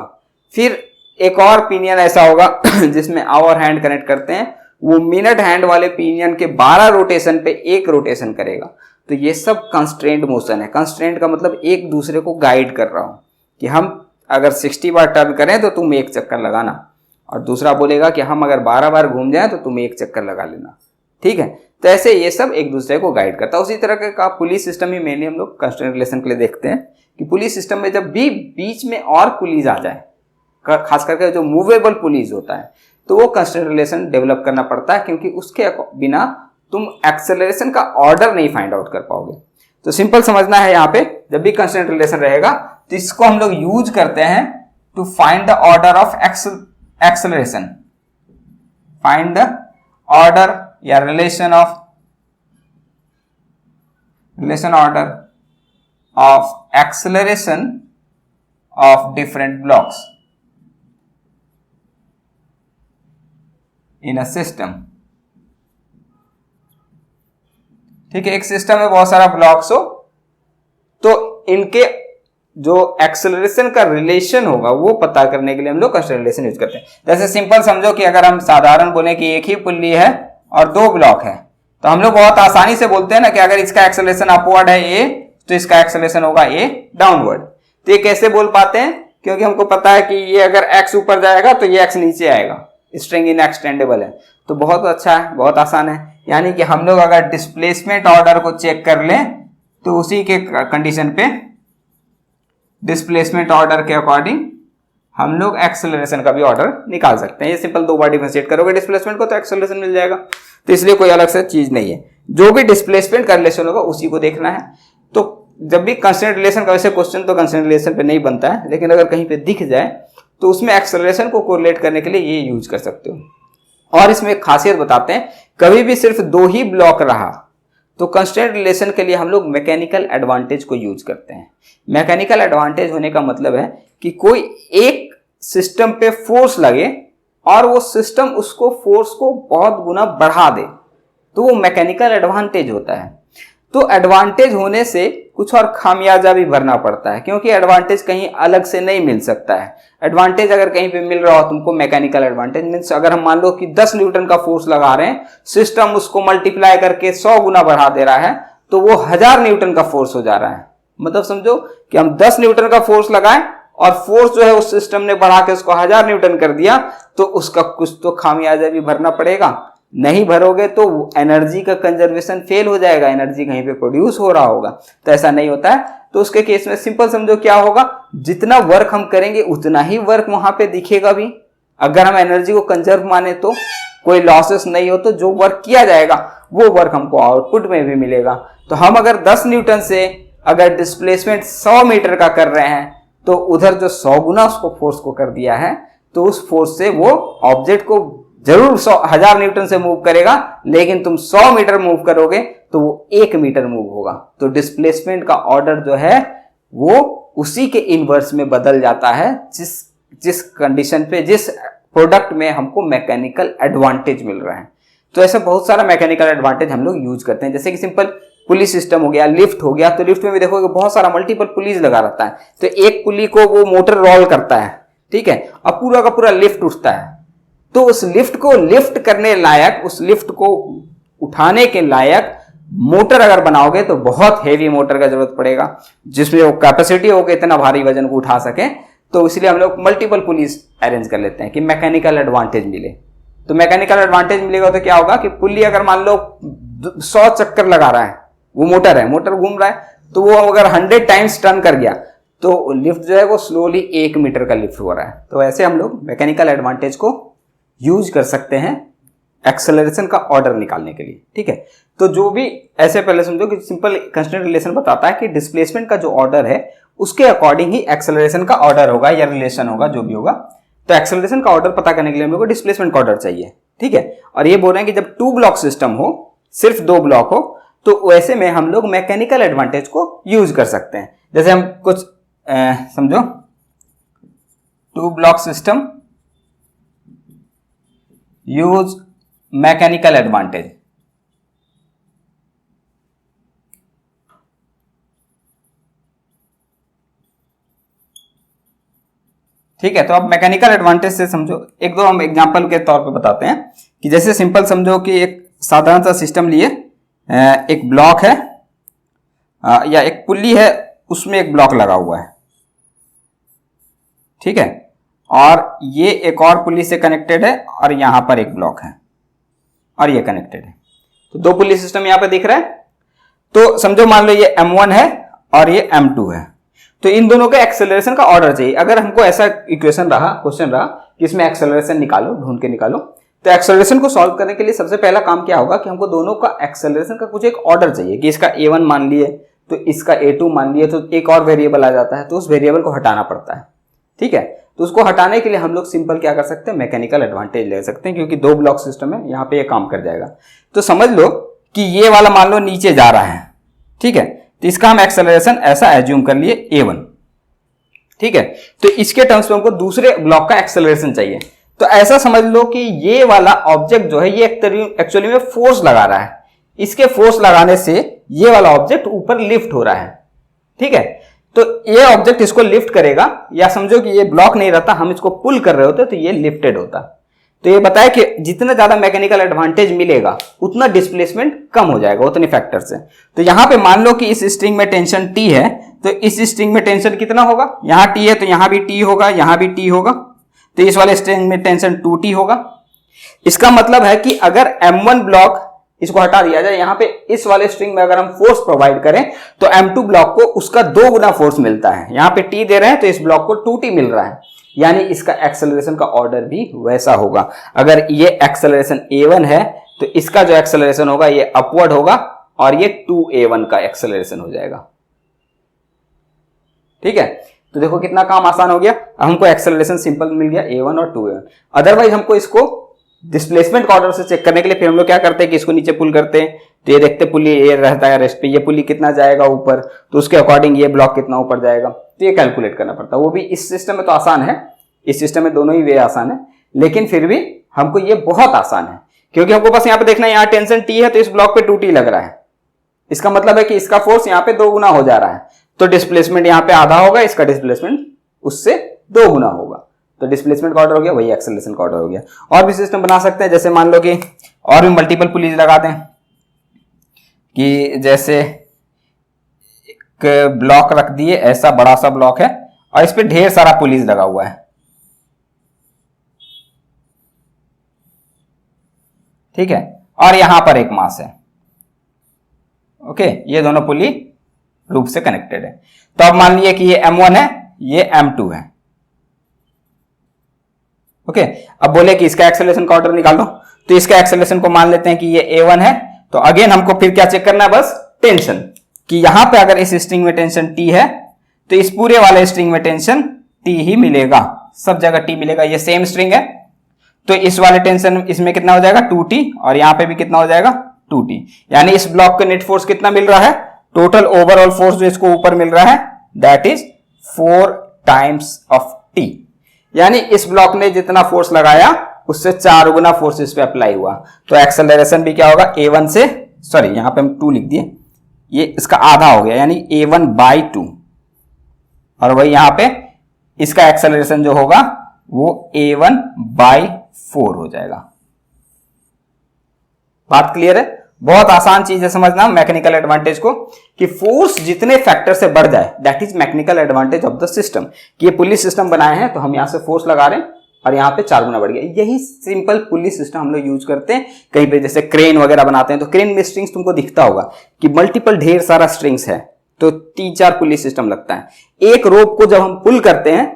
फिर एक और पिनियन ऐसा होगा जिसमें आवर हैंड कनेक्ट करते हैं, वो मिनट हैंड वाले पिनियन के 12 रोटेशन पे एक रोटेशन करेगा। तो ये सब कंस्ट्रेंट मोशन है। कंस्ट्रेंट का मतलब एक दूसरे को गाइड कर रहा हूं कि हम अगर 60 बार टर्न करें तो तुम एक चक्कर लगाना, और दूसरा बोलेगा कि हम अगर 12 बार घूम जाए तो तुम एक चक्कर लगा लेना, ठीक है। तो ऐसे ये सब एक दूसरे को गाइड करता है। उसी तरह का पुलिस सिस्टम ही मेनली हम लोग कंस्ट्रेंट रिलेशन के लिए देखते हैं कि पुलिस सिस्टम में जब भी बीच में और पुलिस आ जाए, खास करके जो मूवेबल पुलिस होता है, तो वो कंस्ट्रेंट रिलेशन डेवलप करना पड़ता है, क्योंकि उसके बिना तुम एक्सेलरेशन का ऑर्डर नहीं फाइंड आउट कर पाओगे। तो सिंपल समझना है, यहाँ पे जब भी कंस्ट्रेंट रिलेशन रहेगा तो इसको हम लोग यूज करते हैं to find the order of acceleration, find the order या relation order of acceleration of different blocks in a system. ठीक है, एक सिस्टम में बहुत सारा ब्लॉक्स हो तो इनके जो एक्सेलरेशन का रिलेशन होगा वो पता करने के लिए हम लोग कंस्ट्रेंट रिलेशन यूज करते हैं। जैसे सिंपल समझो कि अगर हम साधारण बोले कि एक ही पुल्ली है और 2 ब्लॉक है, तो हम लोग बहुत आसानी से बोलते हैं ना कि अगर इसका एक्सेलरेशन अपवर्ड है ए तो इसका एक्सेलरेशन होगा ए डाउनवर्ड। तो ये कैसे बोल पाते हैं? क्योंकि हमको पता है कि ये अगर एक्स ऊपर जाएगा तो ये एक्स नीचे आएगा, स्ट्रिंग इनएक्सटेंडेबल है। तो बहुत अच्छा है, बहुत आसान है। यानी कि हम लोग अगर डिस्प्लेसमेंट ऑर्डर को चेक कर लें तो उसी के कंडीशन पे डिस्प्लेसमेंट ऑर्डर के अकॉर्डिंग हम लोग एक्सेलरेशन का भी ऑर्डर निकाल सकते हैं। ये सिंपल 2 बार डिफरेंशिएट करोगे डिस्प्लेसमेंट को तो एक्सेलरेशन मिल जाएगा। तो इसलिए कोई अलग से चीज नहीं है, जो भी डिस्प्लेसमेंट का रिलेशन होगा उसी को देखना है। तो जब भी कंस्ट्रेंट रिलेशन का वैसे क्वेश्चन तो कंस्ट्रेंट रिलेशन पे नहीं बनता है, लेकिन अगर कहीं पे दिख जाए तो उसमें एक्सेलरेशन को कोरिलेट करने के लिए ये यूज कर सकते हो। और इसमें एक खासियत बताते हैं, कभी भी सिर्फ 2 ही ब्लॉक रहा तो कंस्ट्रेंट रिलेशन के लिए हम लोग मैकेनिकल एडवांटेज को यूज करते हैं। मैकेनिकल एडवांटेज होने का मतलब है कि कोई एक सिस्टम पे फोर्स लगे और वो सिस्टम उसको फोर्स को बहुत गुना बढ़ा दे, तो वो मैकेनिकल एडवांटेज होता है। तो एडवांटेज होने से कुछ और खामियाजा भी भरना पड़ता है, क्योंकि एडवांटेज कहीं अलग से नहीं मिल सकता है। एडवांटेज अगर कहीं पे मिल रहा हो तुमको, मैकेनिकल एडवांटेज मीन्स अगर हम मान लो कि 10 न्यूटन का फोर्स लगा रहे हैं, सिस्टम उसको मल्टीप्लाई करके 100 गुना बढ़ा दे रहा है, तो वो 1000 न्यूटन का फोर्स हो जा रहा है। मतलब समझो कि हम 10 न्यूटन का फोर्स लगाएं और फोर्स जो है उस सिस्टम ने बढ़ा के उसको 1000 न्यूटन कर दिया, तो उसका कुछ तो खामियाजा भी भरना पड़ेगा। नहीं भरोगे तो एनर्जी का कंजर्वेशन फेल हो जाएगा, एनर्जी कहीं पे प्रोड्यूस हो रहा होगा, तो ऐसा नहीं होता है। तो उसके केस में सिंपल समझो क्या होगा, जितना वर्क हम करेंगे उतना ही वर्क वहां पे दिखेगा भी। अगर हम एनर्जी को कंजर्व माने तो कोई लॉसेस नहीं हो, तो जो वर्क किया जाएगा वो वर्क हमको आउटपुट में भी मिलेगा। तो हम अगर 10 न्यूटन से अगर डिस्प्लेसमेंट 100 मीटर का कर रहे हैं, तो उधर जो 100 गुना उसको फोर्स को कर दिया है, तो उस फोर्स से वो ऑब्जेक्ट को जरूर 1000 न्यूटन से मूव करेगा, लेकिन तुम 100 मीटर मूव करोगे तो वो 1 मीटर मूव होगा। तो डिस्प्लेसमेंट का ऑर्डर जो है वो उसी के इनवर्स में बदल जाता है, जिस कंडीशन पे, जिस प्रोडक्ट में हमको मैकेनिकल एडवांटेज मिल रहा है। तो ऐसा बहुत सारा मैकेनिकल एडवांटेज हम लोग यूज करते हैं, जैसे कि सिंपल पुली सिस्टम हो गया, लिफ्ट हो गया। तो लिफ्ट में भी देखोगे बहुत सारा मल्टीपल पुलीज लगा रहता है, तो एक पुली को वो मोटर रोल करता है, ठीक है, और पूरा का पूरा लिफ्ट उठता है। तो उस लिफ्ट को लिफ्ट करने लायक, उस लिफ्ट को उठाने के लायक मोटर अगर बनाओगे तो बहुत हेवी मोटर का जरूरत पड़ेगा, जिसमें वो कैपेसिटी होगी इतना भारी वजन को उठा सके। तो इसलिए हम लोग मल्टीपल पुलीज अरेंज कर लेते हैं कि मैकेनिकल एडवांटेज मिले। तो मैकेनिकल एडवांटेज मिलेगा तो क्या होगा कि पुली अगर मान लो 100 चक्कर लगा रहा है, वो मोटर है, मोटर घूम रहा है, तो वो अगर 100 टाइम्स टर्न कर गया तो लिफ्ट जो है वो स्लोली 1 मीटर का लिफ्ट हो रहा है। तो ऐसे हम लोग मैकेनिकल एडवांटेज को यूज कर सकते हैं एक्सेलरेशन का ऑर्डर निकालने के लिए, ठीक है। तो जो भी ऐसे पहले समझो कि सिंपल कंस्टेंट रिलेशन बताता है कि डिस्प्लेसमेंट का जो ऑर्डर है उसके अकॉर्डिंग ही एक्सेलरेशन का ऑर्डर होगा या रिलेशन होगा, जो भी होगा। तो एक्सेलरेशन का ऑर्डर पता करने के लिए हम लोग को डिस्प्लेसमेंट का ऑर्डर चाहिए, ठीक है। और ये बोल रहे हैं कि जब 2 ब्लॉक सिस्टम हो, सिर्फ 2 ब्लॉक हो, तो वैसे में हम लोग मैकेनिकल एडवांटेज को यूज कर सकते हैं। जैसे हम कुछ समझो 2 block system use mechanical advantage, ठीक है। तो अब मैकेनिकल एडवांटेज से समझो, एक दो हम एग्जांपल के तौर पे बताते हैं कि जैसे सिंपल समझो कि एक साधारण सा सिस्टम लिए, एक ब्लॉक है या एक पुल्ली है, उसमें एक ब्लॉक लगा हुआ है, ठीक है, और ये एक और पुल्ली से कनेक्टेड है और यहां पर एक ब्लॉक है और ये कनेक्टेड है। तो 2 पुल्ली सिस्टम यहां पे दिख रहा है। तो समझो मान लो ये M1 है और ये M2 है, तो इन दोनों के एक्सेलरेशन का ऑर्डर चाहिए। अगर हमको ऐसा इक्वेशन रहा, क्वेश्चन रहा कि इसमें एक्सेलरेशन निकालो, ढूंढ के निकालो, तो एक्सेलरेशन को सॉल्व करने के लिए सबसे पहला काम क्या होगा कि हमको दोनों का एक्सेलरेशन का कुछ एक ऑर्डर चाहिए कि इसका A1 मान लिए तो इसका A2 मान लिए, तो एक और वेरिएबल आ जाता है, तो उस वेरिएबल को हटाना पड़ता है, ठीक है। तो उसको हटाने के लिए हम लोग सिंपल क्या कर सकते हैं, मैकेनिकल एडवांटेज ले सकते हैं, क्योंकि 2 ब्लॉक सिस्टम है, यहाँ पे ये काम कर जाएगा। तो समझ लो कि ये वाला मान लो नीचे जा रहा है, ठीक है, तो इसका हम एक्सेलरेशन ऐसा एज्यूम कर लिए A1, ठीक है। तो इसके टर्म्स में हमको दूसरे ब्लॉक का एक्सेलरेशन चाहिए। तो ऐसा समझ लो कि ये वाला ऑब्जेक्ट जो है ये एक्चुअली में फोर्स लगा रहा है, इसके फोर्स लगाने से ये वाला ऑब्जेक्ट ऊपर लिफ्ट हो रहा है, ठीक है। तो ये ऑब्जेक्ट इसको लिफ्ट करेगा, या समझो कि ये ब्लॉक नहीं रहता, हम इसको पुल कर रहे होते तो ये लिफ्टेड होता। तो ये बताया कि जितना ज्यादा मैकेनिकल एडवांटेज मिलेगा उतना डिस्प्लेसमेंट कम हो जाएगा उतने फैक्टर से। तो यहां पे मान लो कि इस स्ट्रिंग में टेंशन T है, तो इस स्ट्रिंग में टेंशन कितना होगा, यहां T है तो यहां भी T होगा, यहां भी T होगा, तो इस वाले स्ट्रिंग में टेंशन 2T होगा। इसका मतलब है कि अगर M1 ब्लॉक इसको हटा दिया जाए, यहां पे इस वाले स्ट्रिंग में अगर हम फोर्स प्रोवाइड करें तो M2 ब्लॉक को उसका 2 गुना फोर्स मिलता है। यहां पे T दे रहे हैं तो इस ब्लॉक को 2T मिल रहा है, यानी इसका एक्सेलरेशन का ऑर्डर भी वैसा होगा। अगर ये एक्सेलरेशन A1 है तो इसका जो एक्सेलरेशन होगा ये अपवर्ड होगा और ये 2A1 का एक्सेलरेशन हो जाएगा, ठीक है। तो देखो कितना काम आसान हो गया। हमको एक्सेलरेशन सिंपल मिल गया A1 और 2A1। अदरवाइज हमको इसको डिस्प्लेसमेंट ऑर्डर से चेक करने के लिए फिर हम लोग क्या करते हैं कि इसको नीचे पुल करते हैं, तो ये देखते पुली ये रहता है रेस्ट पे, ये पुली कितना जाएगा ऊपर, तो उसके अकॉर्डिंग ये ब्लॉक कितना ऊपर जाएगा, तो ये कैलकुलेट करना पड़ता है। वो भी इस सिस्टम में तो आसान है, इस सिस्टम में दोनों ही वे आसान है, लेकिन फिर भी हमको ये बहुत आसान है क्योंकि हमको बस यहाँ पे देखना है यहाँ टेंशन T है तो इस ब्लॉक पे 2T लग रहा है, इसका मतलब है कि इसका फोर्स यहाँ पे 2 गुना हो जा रहा है, तो डिस्प्लेसमेंट यहाँ पे आधा होगा, इसका डिस्प्लेसमेंट उससे 2 गुना होगा, तो डिस्प्लेसमेंट का ऑर्डर हो गया, वही एक्सेलरेशन का ऑर्डर हो गया। और भी सिस्टम बना सकते हैं, जैसे मान लो कि और भी मल्टीपल पुलीज लगा दें, कि जैसे एक ब्लॉक रख दिए, ऐसा बड़ा सा ब्लॉक है और इस पे ढेर सारा पुलीज लगा हुआ है, ठीक है, और यहां पर एक मास है, ओके, ये दोनों पुली रूप से कनेक्टेड है। तो अब मान लीजिए कि ये M1 है, ये M2 है, ओके। अब बोले कि इसका एक्सेलरेशन का ऑर्डर निकाल दो, तो इसका एक्सेलरेशन को मान लेते हैं कि ये A1 है, तो अगेन हमको फिर क्या चेक करना है, बस टेंशन, कि यहां पे अगर इस स्ट्रिंग में टेंशन T है तो इस पूरे वाले स्ट्रिंग में टेंशन T ही मिलेगा, सब जगह T मिलेगा, ये सेम स्ट्रिंग है तो इस वाले टेंशन इसमें कितना हो जाएगा 2T, और यहां पे भी कितना हो जाएगा 2T, यानी इस ब्लॉक का नेट फोर्स कितना मिल रहा है, टोटल ओवरऑल फोर्स जो इसको ऊपर मिल रहा है that is 4 times of T, यानी इस ब्लॉक ने जितना फोर्स लगाया उससे 4 गुना फोर्स इस पे अप्लाई हुआ, तो एक्सेलरेशन भी क्या होगा A1 से, सॉरी यहां पे हम 2 लिख दिए, ये इसका आधा हो गया यानी A1/2, और वही यहां पे इसका एक्सेलरेशन जो होगा वो A1/4 हो जाएगा। बात क्लियर है? बहुत आसान चीज है समझना मैकेनिकल एडवांटेज को, कि फोर्स जितने फैक्टर से बढ़ जाए that is mechanical advantage of the system, कि ये पुलिस सिस्टम बनाए हैं तो हम यहां से फोर्स लगा रहे हैं और यहाँ पे 4 गुना बढ़ गया। यही सिंपल पुलिस सिस्टम हम लोग यूज करते हैं, कहीं पे जैसे क्रेन वगैरह बनाते हैं तो क्रेन में स्ट्रिंग्स तुमको दिखता होगा कि मल्टीपल ढेर सारा स्ट्रिंग्स है तो 3-4 पुलिस सिस्टम लगता है। एक रोप को जब हम पुल करते हैं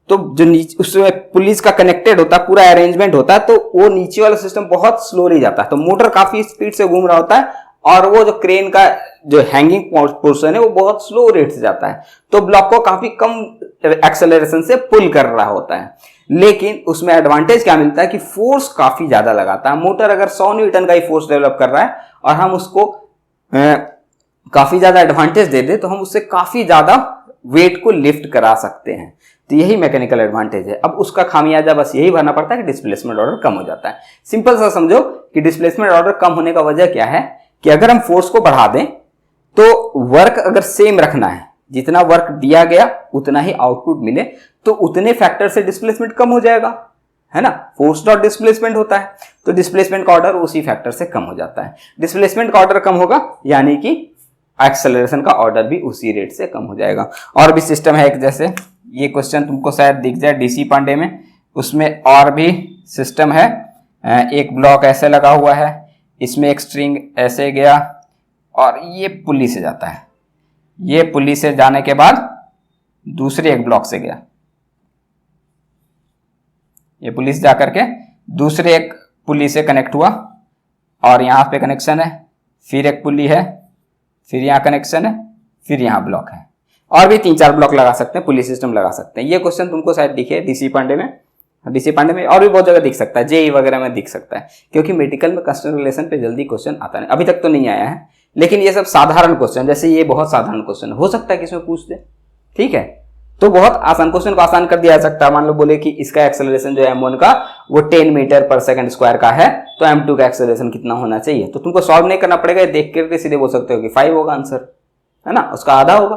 तो जो नीचे उसमें पुलिस का कनेक्टेड होता है, पूरा अरेंजमेंट होता है, तो वो नीचे वाला सिस्टम बहुत स्लोली जाता है, तो मोटर काफी स्पीड से घूम रहा होता है और वो जो क्रेन का जो हैंगिंग पोर्शन है वो बहुत स्लो रेट से जाता है, तो ब्लॉक को काफी कम एक्सेलरेशन से पुल कर रहा होता है। लेकिन उसमें एडवांटेज क्या मिलता है कि फोर्स काफी ज्यादा लगाता है। मोटर अगर 100 न्यूटन का ही फोर्स डेवलप कर रहा है और हम उसको काफी ज्यादा एडवांटेज दे दे तो हम उससे काफी ज्यादा वेट को लिफ्ट करा सकते हैं, तो यही मैकेनिकल एडवांटेज है। अब उसका खामियाजा बस यही भरना पड़ता है कि डिस्प्लेसमेंट ऑर्डर कम हो जाता है। सिंपल सा समझो कि डिस्प्लेसमेंट ऑर्डर कम होने का वजह क्या है कि अगर हम फोर्स को बढ़ा दें तो वर्क अगर सेम रखना है, जितना वर्क दिया गया उतना ही आउटपुट मिले, तो उतने फैक्टर से डिस्प्लेसमेंट कम हो जाएगा, है ना, फोर्स डॉट डिस्प्लेसमेंट होता है, तो डिस्प्लेसमेंट का ऑर्डर उसी फैक्टर से कम हो जाता है। डिस्प्लेसमेंट का ऑर्डर कम होगा यानी कि एक्सेलरेशन का ऑर्डर भी उसी रेट से कम हो जाएगा। और भी सिस्टम है एक, जैसे ये क्वेश्चन तुमको शायद दिख जाए डीसी पांडे में, उसमें और भी सिस्टम है। एक ब्लॉक ऐसे लगा हुआ है, इसमें एक स्ट्रिंग ऐसे गया और ये पुली से जाता है, ये पुली से जाने के बाद दूसरे एक ब्लॉक से गया, ये पुली से जाकर के दूसरे एक पुली से कनेक्ट हुआ और यहां पे कनेक्शन है, फिर एक पुली है, फिर यहां कनेक्शन है, फिर यहां ब्लॉक है, और भी 3-4 ब्लॉक लगा सकते हैं, पुलिस सिस्टम लगा सकते हैं। ये क्वेश्चन तुमको शायद दिखे डीसी पांडे में, डीसी पांडे में और भी बहुत जगह दिख सकता है, जेई वगैरह में दिख सकता है, क्योंकि मेडिकल में कस्टमर रिलेशन पे जल्दी क्वेश्चन आता नहीं, अभी तक तो नहीं आया है, लेकिन ये सब साधारण क्वेश्चन, जैसे ये बहुत साधारण क्वेश्चन हो सकता है कि इसमें पूछ दे, ठीक है, तो बहुत आसान क्वेश्चन को आसान कर दिया जा सकता है। मान लो बोले कि इसका एक्सेलरेशन जो है M1 का वो 10 मीटर पर सेकंड स्क्वायर का है, तो M2 का एक्सेलरेशन कितना होना चाहिए, तो तुमको सॉल्व नहीं करना पड़ेगा, देख करके सीधे बोल सकते हो कि 5 होगा आंसर, है ना, उसका आधा होगा।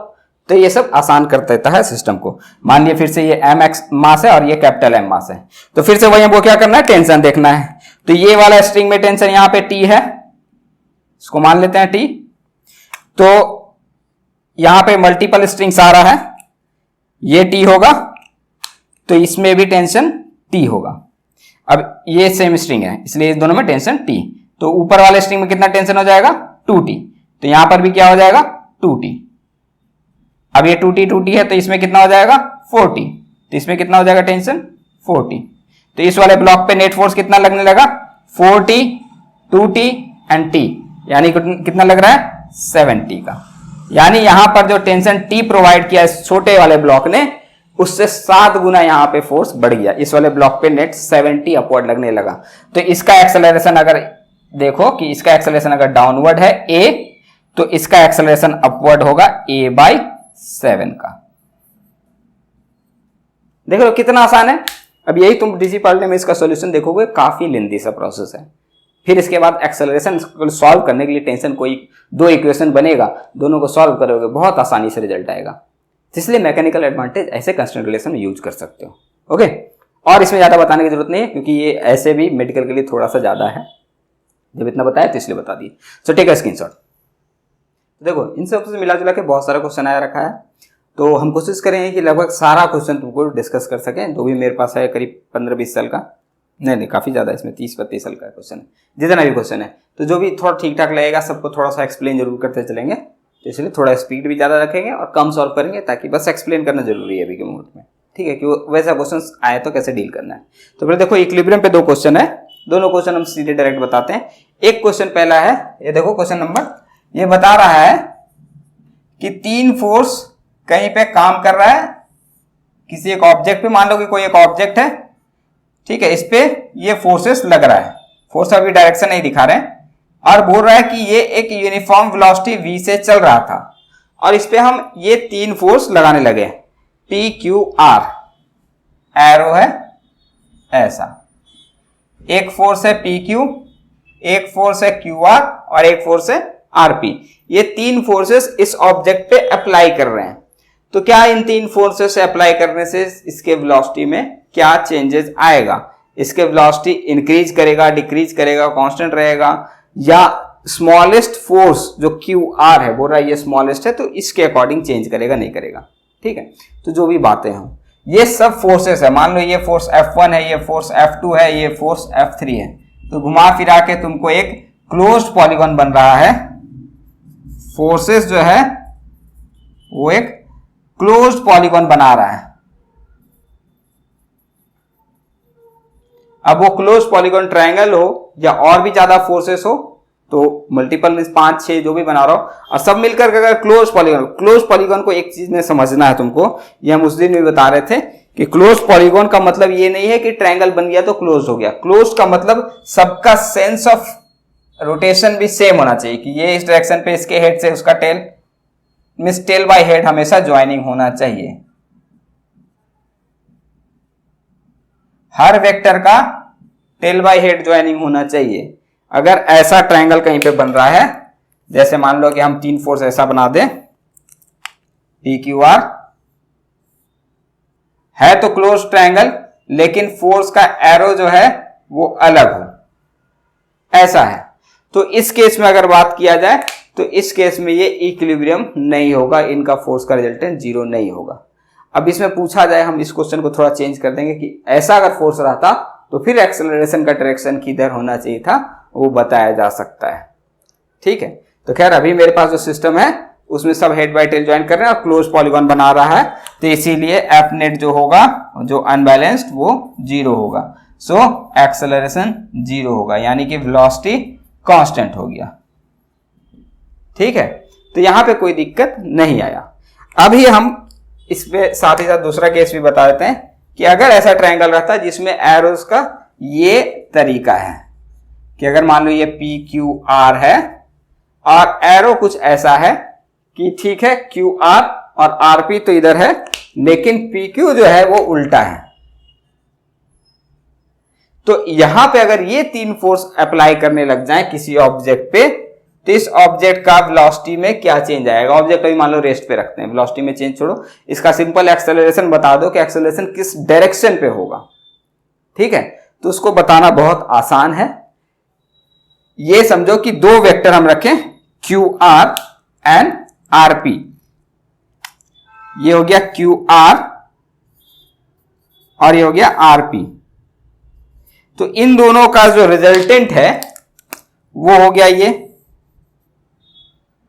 तो ये सब आसान कर देता है सिस्टम को। मान लिया फिर से ये mx मास है और ये कैपिटल M मास है, तो फिर से वही हमको क्या करना है, टेंशन देखना है। तो ये वाला स्ट्रिंग में टेंशन यहाँ पे T है, इसको मान लेते हैं T, तो यहां पे मल्टीपल स्ट्रिंग्स आ रहा है, ये T होगा तो इसमें भी टेंशन T होगा। अब ये सेम स्ट्रिंग है इसलिए इस दोनों में टेंशन T, तो ऊपर वाले स्ट्रिंग में कितना टेंशन हो जाएगा 2T, तो यहां पर भी क्या हो जाएगा 2T। अब ये 2T है तो इसमें कितना हो जाएगा 4T, तो इसमें कितना हो जाएगा टेंशन 4T, तो इस वाले ब्लॉक पे नेट फोर्स कितना लगने लगा 4T 2T एंड T, यानी कितना लग रहा है 7T का। यानी यहां पर जो टेंशन T प्रोवाइड किया इस छोटे वाले ब्लॉक ने, उससे 7 गुना यहाँ पे फोर्स बढ़ गया, इस वाले ब्लॉक पे नेट 70 अपवर्ड लगने लगा। तो इसका एक्सेलरेशन अगर देखो कि इसका एक्सेलरेशन अगर डाउनवर्ड है a, तो इसका एक्सेलरेशन अपवर्ड होगा a/7 का। देखो कितना आसान है। अब यही तुम डीसी पार्ट में इसका सॉल्यूशन देखोगे, काफी लेंथी सा प्रोसेस है। फिर इसके बाद एक्सेलरेशन सॉल्व करने के लिए टेंशन, कोई 2 इक्वेशन बनेगा, दोनों को सॉल्व करोगे, बहुत आसानी से रिजल्ट आएगा। इसलिए मैकेनिकल एडवांटेज ऐसे कांस्टेंट रिलेशन में यूज कर सकते हो। ओके, और इसमें ज्यादा बताने की जरूरत नहीं है, क्योंकि ये ऐसे भी मेडिकल के लिए थोड़ा सा ज्यादा है। जब इतना बताया तो इसलिए बता दिए। So take a screenshot. देखो इन सब से मिला जुला के बहुत सारा क्वेश्चन आया रखा है, तो हम कोशिश करेंगे कि लगभग सारा क्वेश्चन तुमको डिस्कस कर सकें। जो भी मेरे पास है करीब 15-20 साल का, नहीं काफी ज्यादा, इसमें 30-32 साल का क्वेश्चन है, जितना भी क्वेश्चन है। तो जो भी थोड़ा ठीक ठाक लगेगा, सबको थोड़ा सा एक्सप्लेन जरूर करते चलेंगे। तो इसलिए थोड़ा स्पीड भी ज्यादा रखेंगे और कम सॉल्व करेंगे, ताकि बस एक्सप्लेन करना जरूरी है अभी के मोमेंट में। ठीक है, कि वैसा क्वेश्चन आए तो कैसे डील करना है। तो फिर देखो इक्विलिब्रियम पे 2 क्वेश्चन है, दोनों क्वेश्चन हम सीधे डायरेक्ट बताते हैं। एक क्वेश्चन पहला है, ये देखो क्वेश्चन नंबर, ये बता रहा है कि 3 फोर्स कहीं पे काम कर रहा है किसी एक ऑब्जेक्ट पे। मान लो कि कोई एक ऑब्जेक्ट है, ठीक है, इस पे ये फोर्सेस लग रहा है, फोर्स अभी डायरेक्शन नहीं दिखा रहे हैं, और बोल रहा है कि ये एक यूनिफॉर्म वेलोसिटी v से चल रहा था, और इस पे हम ये 3 फोर्स लगाने लगे, P Q R, एरो है ऐसा, एक फोर्स है P Q, एक फोर्स है Q R और एक फोर्स है R P। ये 3 फोर्सेस इस ऑब्जेक्ट पे अप्लाई कर रहे हैं। तो क्या इन 3 फोर्सेस से अप्लाई करने से इसके वेलोसिटी में क्या चेंजेस आएगा? इसके वेलोसिटी इंक्रीज करेगा, डिक्रीज करेगा, कांस्टेंट रहेगा, या स्मॉलेस्ट फोर्स जो QR है, बोल रहा है ये स्मॉलेस्ट है, तो इसके अकॉर्डिंग चेंज करेगा नहीं करेगा। ठीक है, तो जो भी बातें हों, ये सब फोर्सेस है। मान लो ये फोर्स F1 है, ये फोर्स F2 है, ये फोर्स F3 है। तो घुमा फिरा के तुमको एक क्लोज्ड पॉलीगॉन बन रहा है। फोर्सेस जो है वो एक क्लोज्ड पॉलीगॉन बना रहा है। अब वो क्लोज्ड पॉलीगॉन ट्रायंगल हो या और भी ज्यादा फोर्सेस हो, तो मल्टीपल मींस 5-6 जो भी बना रहा हो, और सब मिलकर अगर क्लोज पॉलीगॉन को एक चीज में समझना है तुमको, ये हम उस दिन भी बता रहे थे कि क्लोज पॉलीगॉन का मतलब ये नहीं है कि ट्रायंगल बन गया तो क्लोज हो गया। क्लोज का मतलब सबका सेंस ऑफ रोटेशन भी सेम होना चाहिए, कि ये इस डायरेक्शन पे इसके हेड से उसका tail, means tail by head हमेशा ज्वाइनिंग होना चाहिए। हर वेक्टर का टेल बाय हेड ज्वाइनिंग होना चाहिए। अगर ऐसा ट्रायंगल कहीं पे बन रहा है, जैसे मान लो कि हम 3 फोर्स ऐसा बना दें, PQR है तो क्लोज ट्रायंगल, लेकिन फोर्स का एरो जो है वो अलग हो, ऐसा है। तो इस केस में अगर बात किया जाए, तो इस केस में ये इक्विलिब्रियम नहीं होगा, इनका फोर्स का रिजल्टेंट 0 नहीं होगा। अब इसमें पूछा जाए, हम इस क्वेश्चन को थोड़ा चेंज कर देंगे कि ऐसा अगर फोर्स रहता तो फिर एक्सेलरेशन का डायरेक्शन किधर होना चाहिए था, वो बताया जा सकता है। ठीक है, तो खैर अभी मेरे पास जो सिस्टम है उसमें सब हेड बाय टेल ज्वाइन कर रहे हैं और क्लोज पॉलीगॉन बना रहा है, तो इसीलिए एफ नेट जो होगा, जो अनबैलेंस्ड, वो 0 होगा। सो एक्सेलरेशन 0 होगा, यानी कि वेलोसिटी कांस्टेंट हो गया। ठीक है, तो यहां पे कोई दिक्कत नहीं आया। अभी हम इस पे साथ ही साथ दूसरा केस भी बता देते हैं कि अगर ऐसा ट्रायंगल रहता है जिसमें एरोस का ये तरीका है, कि अगर मान लो ये PQR है और एरो कुछ ऐसा है कि ठीक है QR और RP तो इधर है, लेकिन PQ जो है वो उल्टा है, तो यहां पे अगर ये 3 फोर्स अप्लाई करने लग जाए किसी ऑब्जेक्ट पे, तो इस ऑब्जेक्ट का वेलोसिटी में क्या चेंज आएगा। ऑब्जेक्ट अभी मान लो रेस्ट पे रखते हैं, वेलोसिटी में चेंज छोड़ो, इसका सिंपल एक्सेलरेशन बता दो कि एक्सेलरेशन किस डायरेक्शन पे होगा। ठीक है, तो उसको बताना बहुत आसान है। ये समझो कि 2 वेक्टर हम रखें, QR एंड RP। ये हो गया QR और ये हो गया RP। तो इन दोनों का जो रिजल्टेंट है वो हो गया ये।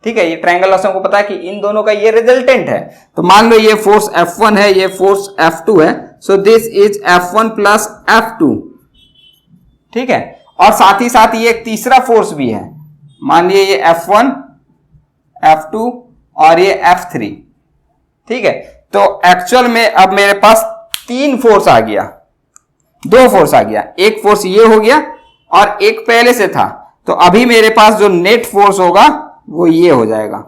ठीक है, ये ट्रायंगल लॉस हमको पता है कि इन दोनों का ये रिजल्टेंट है। तो मान लो ये फोर्स F1 है, ये फोर्स F2 है, so this is F1 plus F2। ठीक है, और साथ ही साथ ये एक तीसरा फोर्स भी है, मान लीजिए ये F1, F2 और ये F3। ठीक है, तो एक्चुअल में अब मेरे पास 3 फोर्स आ गया, 2 फोर्स आ गया, एक फोर्स ये हो गया और एक पहले से था। तो अभी मेरे पास जो नेट फोर्स होगा वो ये हो जाएगा,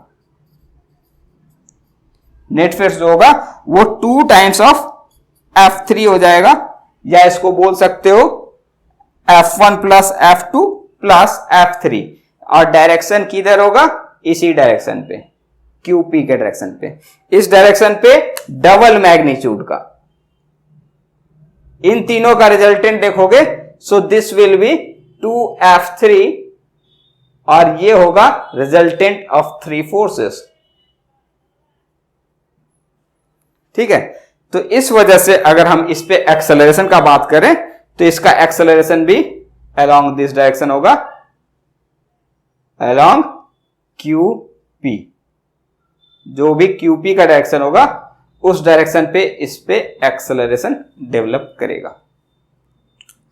नेट फोर्स जो होगा वो 2 टाइम्स ऑफ F3 हो जाएगा, या इसको बोल सकते हो F1 plus F2 plus F3, और डायरेक्शन किधर होगा, इसी डायरेक्शन पे, QP के डायरेक्शन पे, इस डायरेक्शन पे डबल मैग्नीट्यूड का। इन तीनों का रिजल्टेंट देखोगे, सो दिस विल बी 2F3 और ये होगा रिजल्टेंट ऑफ 3 फोर्सेस। ठीक है, तो इस वजह से अगर हम इस पे एक्सेलरेशन का बात करें तो इसका एक्सेलरेशन भी अलोंग दिस डायरेक्शन होगा, अलोंग QP। जो भी QP का डायरेक्शन होगा उस डायरेक्शन पे इस पे एक्सेलरेशन डेवलप करेगा।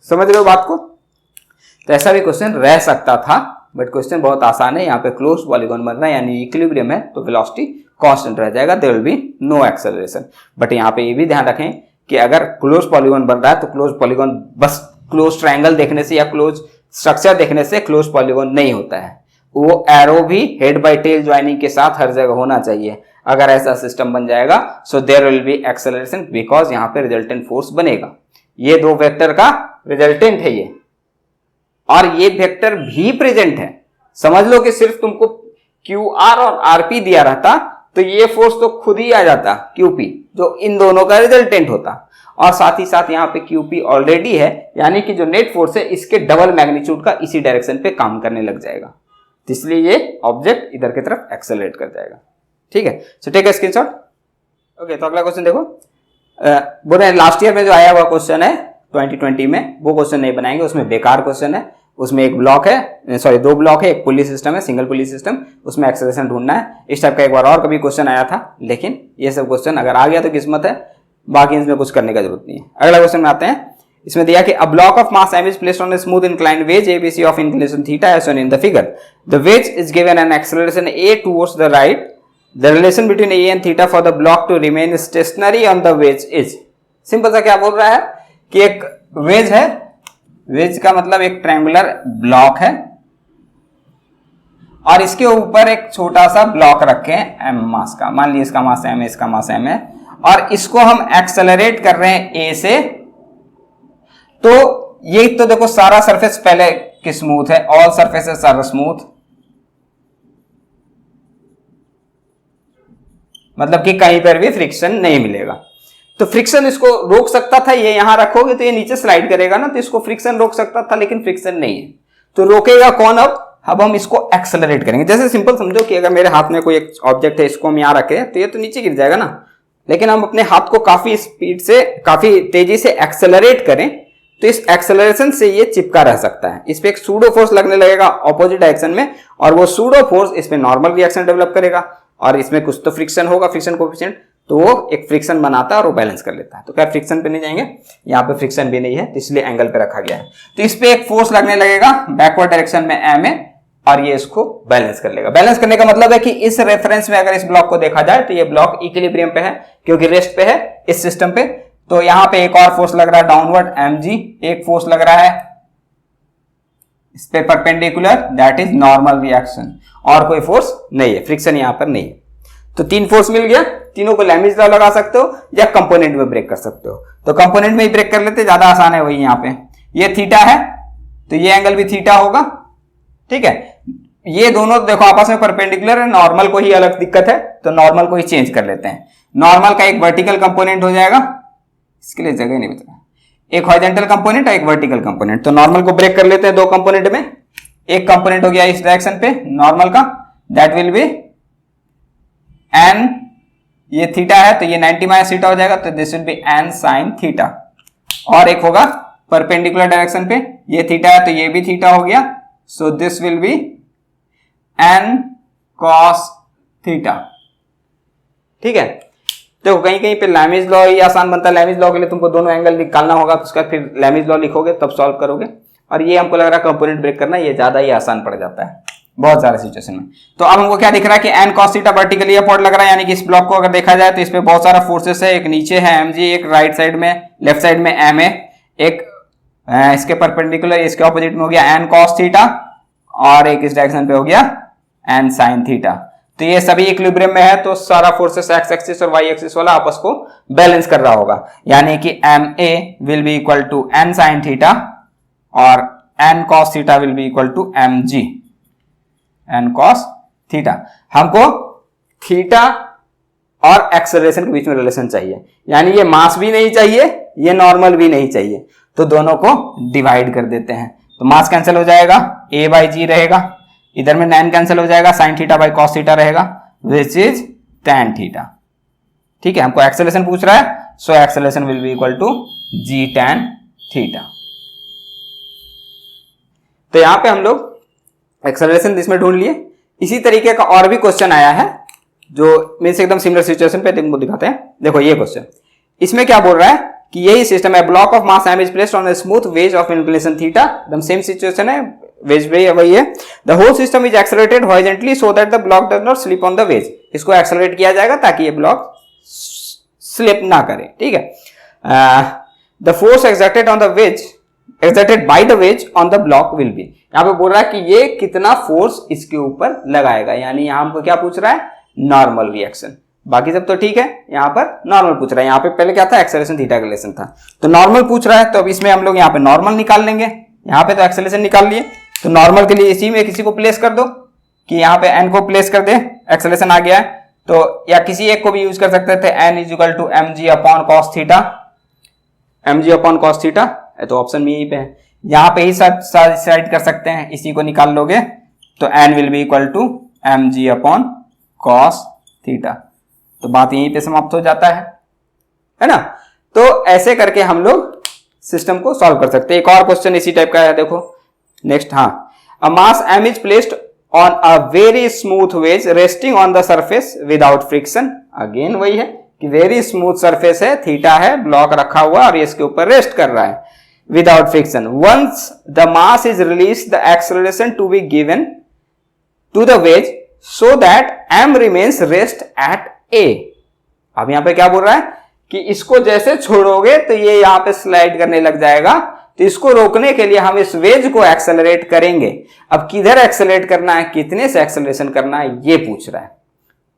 समझ रहे हो बात को? तो ऐसा भी क्वेश्चन रह सकता था, बट क्वेश्चन बहुत आसान है। यहाँ पे क्लोज पॉलीगॉन बन रहा है यानी इक्विलिब्रियम है, तो वेलोसिटी कांस्टेंट रह जाएगा, there will be no acceleration. But यहाँ पे ये भी ध्यान रखें कि अगर क्लोज पॉलीगॉन बन रहा है तो क्लोज पॉलीगॉन बस क्लोज ट्रायंगल देखने से या क्लोज स्ट्रक्चर देखने से क्लोज पॉलीगॉन नहीं होता है, वो एरो भी हेड बाय टेल ज्वाइनिंग के साथ हर जगह होना चाहिए। अगर ऐसा सिस्टम बन जाएगा so there will be acceleration, because यहाँ पे रिजल्टेंट फोर्स बनेगा। ये 2 वेक्टर का रिजल्टेंट है ये, और ये वेक्टर भी प्रेजेंट है। समझ लो कि सिर्फ तुमको QR और RP दिया रहता तो ये फोर्स तो खुद ही आ जाता QP, जो इन दोनों का रिजल्टेंट होता, और साथ ही साथ यहाँ पे QP ऑलरेडी है, यानी कि जो नेट फोर्स है इसके डबल मैग्नीट्यूड का इसी डायरेक्शन पे काम करने लग जाएगा, इसलिए ये ऑब्जेक्ट इधर की तरफ एक्सेलरेट कर जाएगा। ठीक है, so take a screenshot. Okay, तो अगला क्वेश्चन देखो, बोल रहे हैं लास्ट ईयर में जो आया हुआ क्वेश्चन है 2020 में, वो क्वेश्चन नहीं बनाएंगे, उसमें बेकार क्वेश्चन है। उसमें एक ब्लॉक है, सॉरी 2 ब्लॉक है, एक पुली सिस्टम है, सिंगल पुली सिस्टम, उसमें एक्सेलरेशन ढूंढना है। इस टाइप का एक बार और कभी क्वेश्चन आया था, लेकिन ये सब क्वेश्चन अगर आ गया तो किस्मत है, बाकी इसमें कुछ करने का जरूरत नहीं है। अगला क्वेश्चन में आते हैं। इसमें दिया कि a block of mass m is placed on a smooth inclined wedge ABC of inclination theta as shown in the figure. The wedge is given an acceleration a towards the right. The relation between a and theta for the block to remain stationary on the wedge is. Simple सा क्या बोल रहा है कि एक veg है, veg का मतलब एक ट्रायंगुलर ब्लॉक है, और इसके ऊपर एक छोटा सा ब्लॉक रखे हैं m मास का, मान लीजिए इसका मास m है, इसका मास m है, और इसको हम एक्सेलरेट कर रहे हैं a से। तो ये तो देखो सारा सरफेस पहले की स्मूथ है, ऑल सरफेसेस आर स्मूथ, मतलब कि कहीं पर भी फ्रिक्शन नहीं मिलेगा। तो फ्रिक्शन इसको रोक सकता था, ये यहां रखोगे तो ये नीचे स्लाइड करेगा ना, तो इसको फ्रिक्शन रोक सकता था, लेकिन फ्रिक्शन नहीं है। तो रोकेगा कौन? अब हम इसको एक्सेलरेट करेंगे। जैसे सिंपल समझो कि अगर मेरे हाथ में कोई एक ऑब्जेक्ट है, इसको हम यहां रखें तो ये तो नीचे गिर जाएगा ना, लेकिन हम अपने हाथ को काफी स्पीड से, काफी तेजी से एक्सेलरेट करें तो इस एक्सेलरेशन से ये चिपका रह सकता है। इस पे एक सूडो फोर्स लगने लगेगा ऑपोजिट डायरेक्शन में, और वो सूडो फोर्स इस पे नॉर्मल रिएक्शन डेवलप करेगा, और इसमें कुछ तो फ्रिक्शन होगा, फ्रिक्शन कोएफिशिएंट, तो वो एक फ्रिक्शन बनाता है और वो बैलेंस कर लेता है। तो क्या फ्रिक्शन पे नहीं जाएंगे, यहाँ पे फ्रिक्शन भी नहीं है, तो इसलिए एंगल पे रखा गया है। तो इस पे एक फोर्स लगने लगेगा बैकवर्ड डायरेक्शन में m है, और ये इसको बैलेंस कर लेगा। बैलेंस करने का मतलब है कि इस रेफरेंस में अगर इस ब्लॉक को देखा जाए तो ये ब्लॉक इक्विलिब्रियम पे है, क्योंकि रेस्ट पे है इस सिस्टम पे। तो यहां पे एक और फोर्स लग रहा है डाउनवर्ड mg, एक फोर्स लग रहा है इस पे perpendicular, that is normal reaction, और कोई फोर्स नहीं है, फ्रिक्शन यहां पर नहीं है। तो 3 फोर्स मिल गया, तीनों को लैमिज लॉ लगा सकते हो या कंपोनेंट में ब्रेक कर सकते हो। तो कंपोनेंट में ही ब्रेक कर लेते, ज्यादा आसान है वही। यहाँ पे ये थीटा है तो ये एंगल भी थीटा होगा, ठीक है। ये दोनों देखो आपस में परपेंडिकुलर है, नॉर्मल को ही अलग दिक्कत है तो नॉर्मल को ही चेंज कर लेते हैं। नॉर्मल का एक वर्टिकल कंपोनेंट हो जाएगा, इसके लिए जगह नहीं बचा, एक हॉरिजॉन्टल कंपोनेंट और एक वर्टिकल कंपोनेंट। तो नॉर्मल को ब्रेक कर लेते हैं 2 कंपोनेंट में। एक कंपोनेंट हो गया इस डायरेक्शन पे नॉर्मल का, दैट विल बी एन, ये थीटा है तो ये 90 माइनस थीटा हो जाएगा, तो this will be N sine theta. और एक होगा परपेंडिकुलर डायरेक्शन पे, ये थीटा है तो ये भी थीटा हो गया, so this will be N cos theta. ठीक है, देखो कहीं कहीं पे लैमिज लॉ ही आसान बनता है। लैमिज लॉ के लिए तुमको दोनों एंगल निकालना होगा, तो उसका फिर लैमिज लॉ लिखोगे तब सॉल्व करोगे। और ये हमको लग रहा है कंपोनेंट ब्रेक करना ये ज्यादा ही आसान पड़ जाता है। बहुत सारे सिचुएशन में। तो अब हमको क्या दिख रहा है कि N cos theta vertically upward लग रहा है, यानी कि इस ब्लॉक को अगर देखा जाए तो इस पे बहुत सारा फोर्सेस है, एक नीचे है mg, एक राइट साइड में लेफ्ट साइड में m है, एक इसके परपेंडिकुलर इसके ऑपोजिट में हो गया एन कॉस थीटा, और एक इस डायरेक्शन पे हो गया एन साइन थीटा। तो ये सभी इक्विलिब्रियम में है, तो सारा फोर्सेस एक्स एक्सिस और वाई एक्सिस वाला आपस को बैलेंस कर रहा होगा, यानी कि ma will be equal to N sine theta और N cos theta will be equal to mg N cos theta. हमको थीटा और एक्सेलरेशन के बीच में रिलेशन चाहिए, यानी ये मास भी नहीं चाहिए, ये नॉर्मल भी नहीं चाहिए, तो दोनों को डिवाइड कर देते हैं। तो मास कैंसिल हो जाएगा, a बाई जी रहेगा, इधर में tan कैंसिल हो जाएगा, sine theta by cos theta रहेगा, विच इज tan थीटा। ठीक है, हमको एक्सेलरेशन पूछ रहा है, so acceleration will be equal to g tan theta. तो यहां पे हम लोग एक्सेलरेशन इसमें ढूंढ लिए। इसी तरीके का और भी क्वेश्चन आया है जो मीन्स एकदम सिमिलर सिचुएशन पे तुमको दिखाते हैं। देखो ये क्वेश्चन, इसमें क्या बोल रहा है कि यही सिस्टम है, block of mass m is placed on a smooth wedge of inclination theta, एकदम सेम सिचुएशन है, वेज पे वही है। The whole system is accelerated horizontally so that the block does not slip on the wedge. इसको accelerate किया जाएगा ताकि ये ब्लॉक स्लिप ना करे। ठीक है, the force exerted on the veg exerted by the ways on the block will be. यहां पे बोल रहा है कि ये कितना फोर्स इसके ऊपर लगाएगा, यानी यहां हमको क्या पूछ रहा है, नॉर्मल रिएक्शन। बाकी सब तो ठीक है, यहां पर नॉर्मल पूछ रहा है। यहां पे पहले क्या था, एक्सेलरेशन थीटा का रिलेशन था, तो नॉर्मल पूछ रहा है, तो अब इसमें हम लोग यहां पे नॉर्मल निकाल लेंगे। यहां पे तो एक्सेलरेशन निकाल लिए, तो नॉर्मल के लिए इसी में किसी को प्लेस कर दो कि यहां पे n को प्लेस कर दे, एक्सेलरेशन आ गया है, तो या किसी एक को भी यूज कर सकते थे, n is equal to mg upon cos theta, mg upon cos theta, तो ऑप्शन भी यहीं पे है। यहां पे ही साइड कर सकते हैं, इसी को निकाल लोगे तो n will be equal to mg upon cos theta. तो बात यहीं पे समाप्त हो जाता है ना। तो ऐसे करके हम लोग सिस्टम को सॉल्व कर सकते हैं। एक और क्वेश्चन इसी टाइप का है, देखो नेक्स्ट। हाँ, a mass m is placed on a very smooth wedge resting on the surface without friction. Again वही है कि वेरी स्मूथ सरफेस है, थीटा है, ब्लॉक रखा हुआ और ये इसके ऊपर रेस्ट कर रहा है without friction. Once the mass is release the acceleration to be given to the wedge so that m remains rest at a। अब यहां पे क्या बोल रहा है कि इसको जैसे छोड़ोगे तो ये यहां पे स्लाइड करने लग जाएगा, तो इसको रोकने के लिए हम इस वेज को एक्सेलरेट करेंगे। अब किधर एक्सेलरेट करना है, कितने से एक्सेलरेशन करना है, ये पूछ रहा है।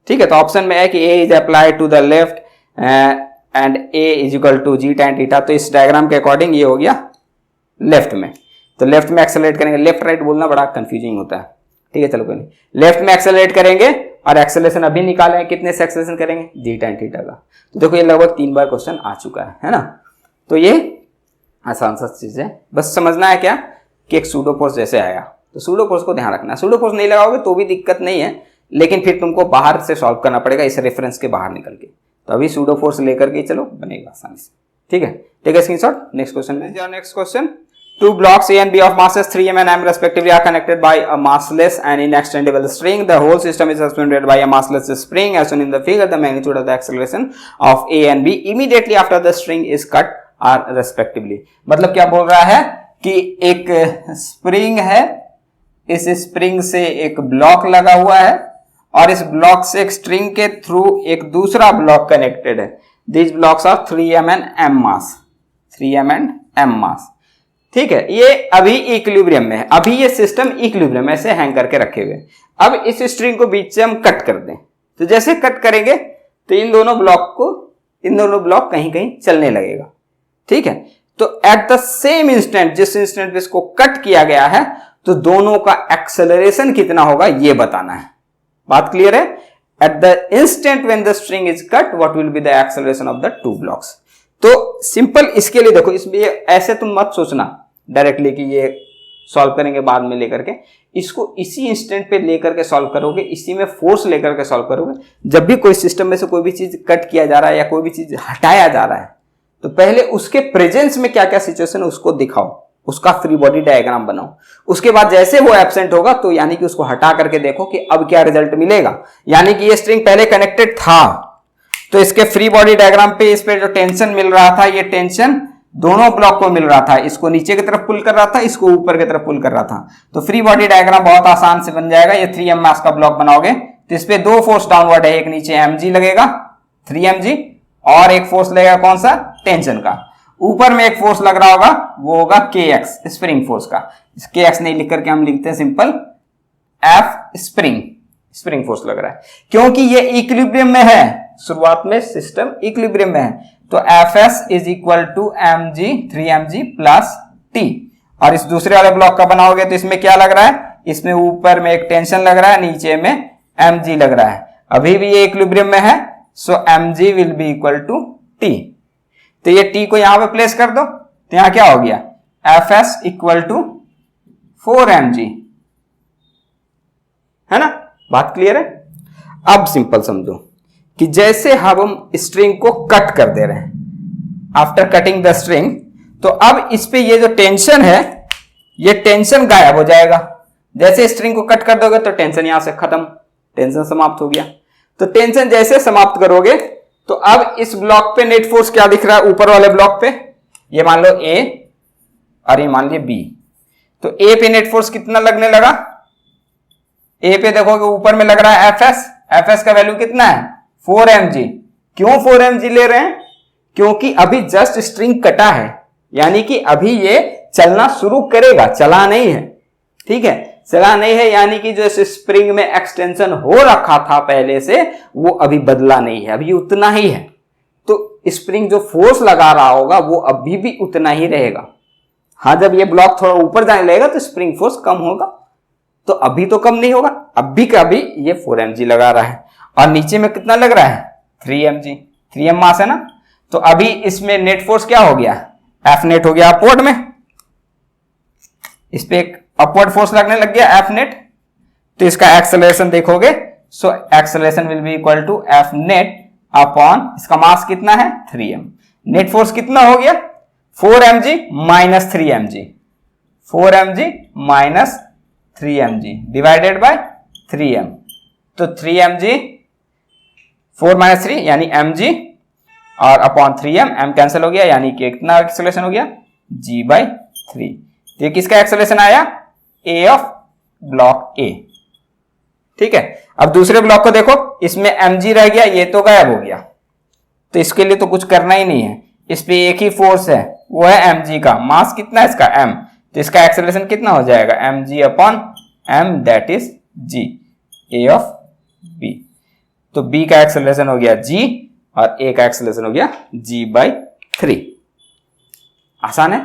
ठीक है, तो ऑप्शन में है कि a is applied to the left and a is equal to g tan theta. तो इस डायग्राम के अकॉर्डिंग ये हो गया लेफ्ट में, तो लेफ्ट में एक्सेलरेट करेंगे। लेफ्ट राइट बोलना बड़ा कंफ्यूजिंग होता है। ठीक है, चलो कोई नहीं, लेफ्ट में एक्सेलरेट करेंगे और एक्सेलरेशन अभी निकाले, कितने से एक्सेलरेशन करेंगे, जी tan थीटा का। तो देखो ये लगभग 3 बार क्वेश्चन आ चुका है ना। तो ये आसान सा चीज है, बस समझना है क्या कि एक सूडो फोर्स जैसे आएगा, तो सूडो फोर्स को ध्यान रखना। सूडो फोर्स नहीं लगाओगे तो भी दिक्कत नहीं है, लेकिन फिर तुमको बाहर से सॉल्व करना पड़ेगा, इस रेफरेंस के बाहर निकल के। तो अभी सूडो फोर्स लेकर के चलो, बनेगा आसानी से। ठीक है, take a screenshot. Next question में, next question, two blocks A and B of masses 3m and m respectively are connected by a massless and inextendable string. The whole system is suspended by a massless spring as shown in the figure. The magnitude of the acceleration of A and B immediately after the string is cut are respectively. मतलब क्या बोल रहा है कि एक spring है, इस spring से एक ब्लॉक लगा हुआ है और इस ब्लॉक से एक स्ट्रिंग के थ्रू एक दूसरा ब्लॉक कनेक्टेड है। These blocks are 3m and m mass, 3m and m mass। ठीक है, ये अभी इक्विलिब्रियम में है, अभी ये सिस्टम इक्विलिब्रियम ऐसे हैंग करके रखे हुए। अब इस स्ट्रिंग को बीच से हम कट कर दें, तो जैसे कट करेंगे तो इन दोनों ब्लॉक कहीं कहीं चलने लगेगा। ठीक है, तो एट द सेम इंस्टेंट, जिस इंस्टेंट पे इसको कट किया गया है, तो दोनों का एक्सेलरेशन कितना होगा ये बताना है। बात क्लियर है? At the instant when the string is cut, what will be the acceleration of the two blocks. तो सिंपल इसके लिए देखो, इसमें ऐसे तुम मत सोचना डायरेक्टली कि ये सॉल्व करेंगे बाद में लेकर के, इसको इसी इंस्टेंट पे लेकर के सॉल्व करोगे, इसी में फोर्स लेकर के सॉल्व करोगे। जब भी कोई सिस्टम में से कोई भी चीज कट किया जा रहा है या कोई भी चीज हटाया जा रहा है, तो पहले उसके प्रेजेंस में क्या क्या सिचुएशन है उसको दिखाओ, उसका फ्री बॉडी डायग्राम बनाओ। उसके बाद जैसे वो एब्सेंट होगा तो यानी कि उसको हटा करके देखो कि अब क्या रिजल्ट मिलेगा। यानी कि ये स्ट्रिंग पहले कनेक्टेड था, तो इसके फ्री बॉडी डायग्राम पे इस पे जो टेंशन मिल रहा था, ये टेंशन दोनों ब्लॉक को मिल रहा था, इसको नीचे की तरफ पुल कर रहा था, इसको ऊपर की तरफ पुल कर रहा था। तो फ्री बॉडी डायग्राम बहुत आसान से बन जाएगा। ये 3m मास का ब्लॉक बनाओगे तो इस पे दो फोर्स डाउनवर्ड है, एक नीचे mg लगेगा 3mg और एक फोर्स लगेगा कौन सा, टेंशन का। ऊपर में एक फोर्स लग रहा होगा, वो होगा kx, स्प्रिंग फोर्स का। kx नहीं लिख करके हम लिखते हैं सिंपल F स्प्रिंग फोर्स लग रहा है, क्योंकि ये इक्विलिब्रियम में है, शुरुआत में सिस्टम इक्विलिब्रियम में है। तो Fs is equal to mg 3mg plus t। और इस दूसरे वाले ब्लॉक का बनाओगे तो इसमें क्या लग रहा है, इसमें ऊपर में एक टेंशन लग रहा है, नीचे में mg लग रहा है। अभी भी ये इक्विलिब्रियम में है, so mg will be equal to t। तो ये t को यहां पे प्लेस कर दो, तो यहां क्या हो गया, Fs इक्वल टू 4mg, है ना। बात क्लियर है। अब सिंपल समझो कि जैसे हम स्ट्रिंग को कट कर दे रहे हैं, आफ्टर कटिंग द स्ट्रिंग, तो अब इस पे ये जो टेंशन है, ये टेंशन गायब हो जाएगा। जैसे स्ट्रिंग को कट कर दोगे तो टेंशन यहां से खत्म, टेंशन समाप्त हो गया। तो टेंशन जैसे समाप्त करोगे तो अब इस ब्लॉक पे नेट फोर्स क्या दिख रहा है, ऊपर वाले ब्लॉक पे ये मान लो A और ये मान लीजिए B। तो A पे नेट फोर्स कितना लगने लगा, A पे देखोगे ऊपर में लग रहा है Fs का वैल्यू कितना है 4mg। क्यों 4mg ले रहे हैं, क्योंकि अभी जस्ट स्ट्रिंग कटा है, यानी कि अभी ये चलना शुरू करेगा, चला नहीं है, ठीक है, चला नहीं है, यानी कि जो स्प्रिंग में एक्सटेंशन हो रखा था पहले से वो अभी बदला नहीं है, अभी उतना ही है। तो स्प्रिंग जो फोर्स लगा रहा होगा वो अभी भी उतना ही रहेगा। हाँ, जब ये ब्लॉक थोड़ा ऊपर जाने लगेगा तो स्प्रिंग फोर्स कम होगा, तो अभी तो कम नहीं होगा, अभी का अभी ये 4mg लगा रहा है। और नीचे में कितना लग रहा है 3mg, 3m मास है ना। तो अभी इसमें नेट फोर्स क्या हो गया, F नेट हो गया अपवर्ड में, इस पे एक अपवर्ड फोर्स लगने लग गया F नेट। तो इसका एक्सेलरेशन देखोगे, so acceleration will be equal to F net upon इसका मास कितना है 3m। नेट फोर्स कितना हो गया 4mg minus 3mg, 4mg minus 3mg divided by 3m। तो 3mg 4 माइनस 3 यानी mg और अपॉन 3m, m कैंसिल हो गया, यानी कि कितना एक्सेलरेशन हो गया g बाई 3। तो ये किसका एक्सेलरेशन आया, a ऑफ ब्लॉक A, ठीक है। अब दूसरे ब्लॉक को देखो, इसमें mg रह गया, ये तो गायब हो गया, तो इसके लिए तो कुछ करना ही नहीं है, इस पे एक ही फोर्स है, वो है mg का। मास कितना है इसका m, तो इसका एक्सेलरेशन कितना हो जाएगा mg upon m, that is g, a of b। तो b का एक्सेलरेशन हो गया g और a का एक्सेलरेशन हो गया g बाई 3। आसान है,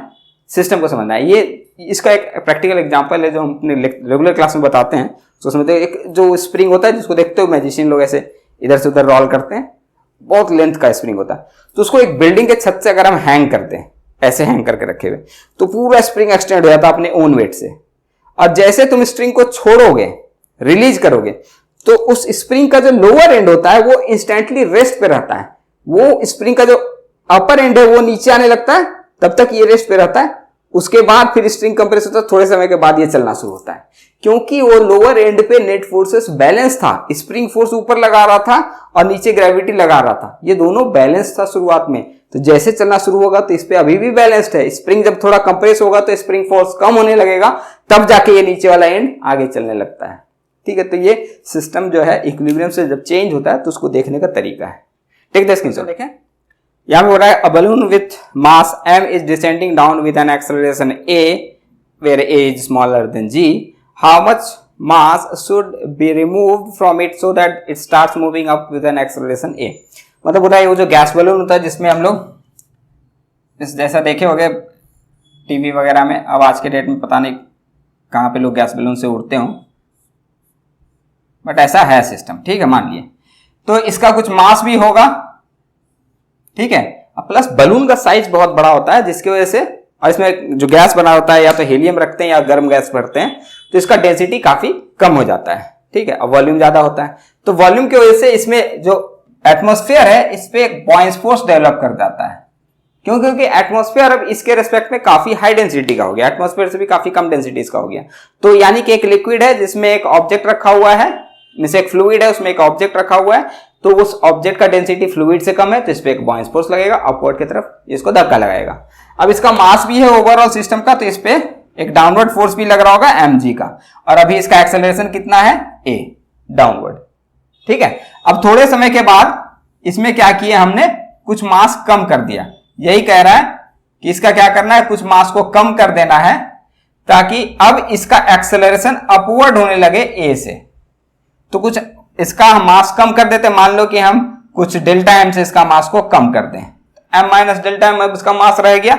सिस्टम को समझना है। ये इसका एक प्रैक्टिकल एग्जांपल है जो हम अपने रेगुलर क्लास में बताते हैं। तो उसमें तो एक जो स्प्रिंग होता है जिसको देखते हो मैजिशियन लोग ऐसे इधर से उधर रोल करते हैं, बहुत लेंथ का स्प्रिंग होता है, तो उसको एक बिल्डिंग के छत से अगर हम हैंग करते हैं, ऐसे हैंग करके रखे हुए, तो पूरा स्प्रिंग एक्सटेंड हो जाता है अपने ओन वेट से। और जैसे तुम स्प्रिंग को छोड़ोगे, रिलीज करोगे, तो उस स्प्रिंग का जो लोअर एंड होता है वो इंस्टेंटली रेस्ट पे रहता है, वो स्प्रिंग का जो अपर एंड है वो नीचे आने लगता है, तब तक ये रेस्ट पे रहता है। उसके बाद फिर स्प्रिंग कंप्रेस होता है, थोड़े समय के बाद ये चलना शुरू होता है, क्योंकि वो लोअर एंड पे नेट फोर्सेस बैलेंस था। स्प्रिंग फोर्स ऊपर लगा रहा था और नीचे ग्रेविटी लगा रहा था, ये दोनों बैलेंस था शुरुआत में। तो जैसे चलना शुरू होगा तो इस पे अभी भी बैलेंस्ड है, स्प्रिंग जब थोड़ा कंप्रेस होगा तो स्प्रिंग फोर्स कम होने लगेगा, तब जाके ये नीचे वाला एंड आगे चलने लगता है, ठीक है। तो ये सिस्टम जो है इक्विलिब्रियम से जब चेंज होता है तो उसको देखने का तरीका है। टेक द स्क्रीनशॉट, देखें यहां पे हो रहा है, a balloon with mass m is descending down with an acceleration a where a is smaller than g, how much mass should be removed from it so that it starts moving up with an acceleration a। मतलब बताइए वो जो gas balloon होता है जिसमें हम लोग इस जैसा देखे होंगे टीवी वगैरह में, अब आज के डेट में पता नहीं कहाँ पे लोग गैस बलून से उड़ते हों, बट ऐसा है सिस्टम, ठीक है, मान लिए। तो इसका कुछ मास भी होगा, ठीक है, प्लस बलून का साइज बहुत बड़ा होता है जिसकी वजह से, और इसमें जो गैस बना होता है या तो हीलियम रखते हैं या गर्म गैस भरते हैं, तो इसका डेंसिटी काफी कम हो जाता है, ठीक है, और वॉल्यूम ज्यादा होता है। तो वॉल्यूम की वजह से इसमें जो एटमॉस्फेयर है इस पे एक बॉयंस फोर्स डेवलप कर जाता है। क्यों? क्योंकि एटमॉस्फेयर अब इसके रेस्पेक्ट में काफी हाई डेंसिटी का हो गया, एटमॉस्फेयर से भी काफी कम डेंसिटी इसका हो गया। तो यानी कि एक लिक्विड है जिसमें एक ऑब्जेक्ट रखा हुआ है, जैसे एक फ्लूइड है उसमें एक ऑब्जेक्ट रखा हुआ है, तो उस ऑब्जेक्ट का डेंसिटी फ्लूइड से कम है, तो इस पे एक बॉयंस फोर्स लगेगा अपवर्ड की तरफ, इसको धक्का लगाएगा। अब इसका मास भी है ओवरऑल सिस्टम का, तो इस पे एक डाउनवर्ड फोर्स भी लग रहा होगा mg का, और अभी इसका एक्सेलरेशन कितना है a, डाउनवर्ड। ठीक है, अब थोड़े समय के बाद इसमें क्या किया हमने, कुछ मास कम कर दिया। यही कह रहा है कि इसका क्या करना है, कुछ मास को कम कर देना है ताकि अब इसका एक्सेलरेशन अपवर्ड होने लगे a से। तो कुछ इसका मास कम कर देते, मान लो कि हम कुछ डेल्टा एम से इसका मास को कम कर दें, m माइनस डेल्टा एम, अब इसका मास रह गया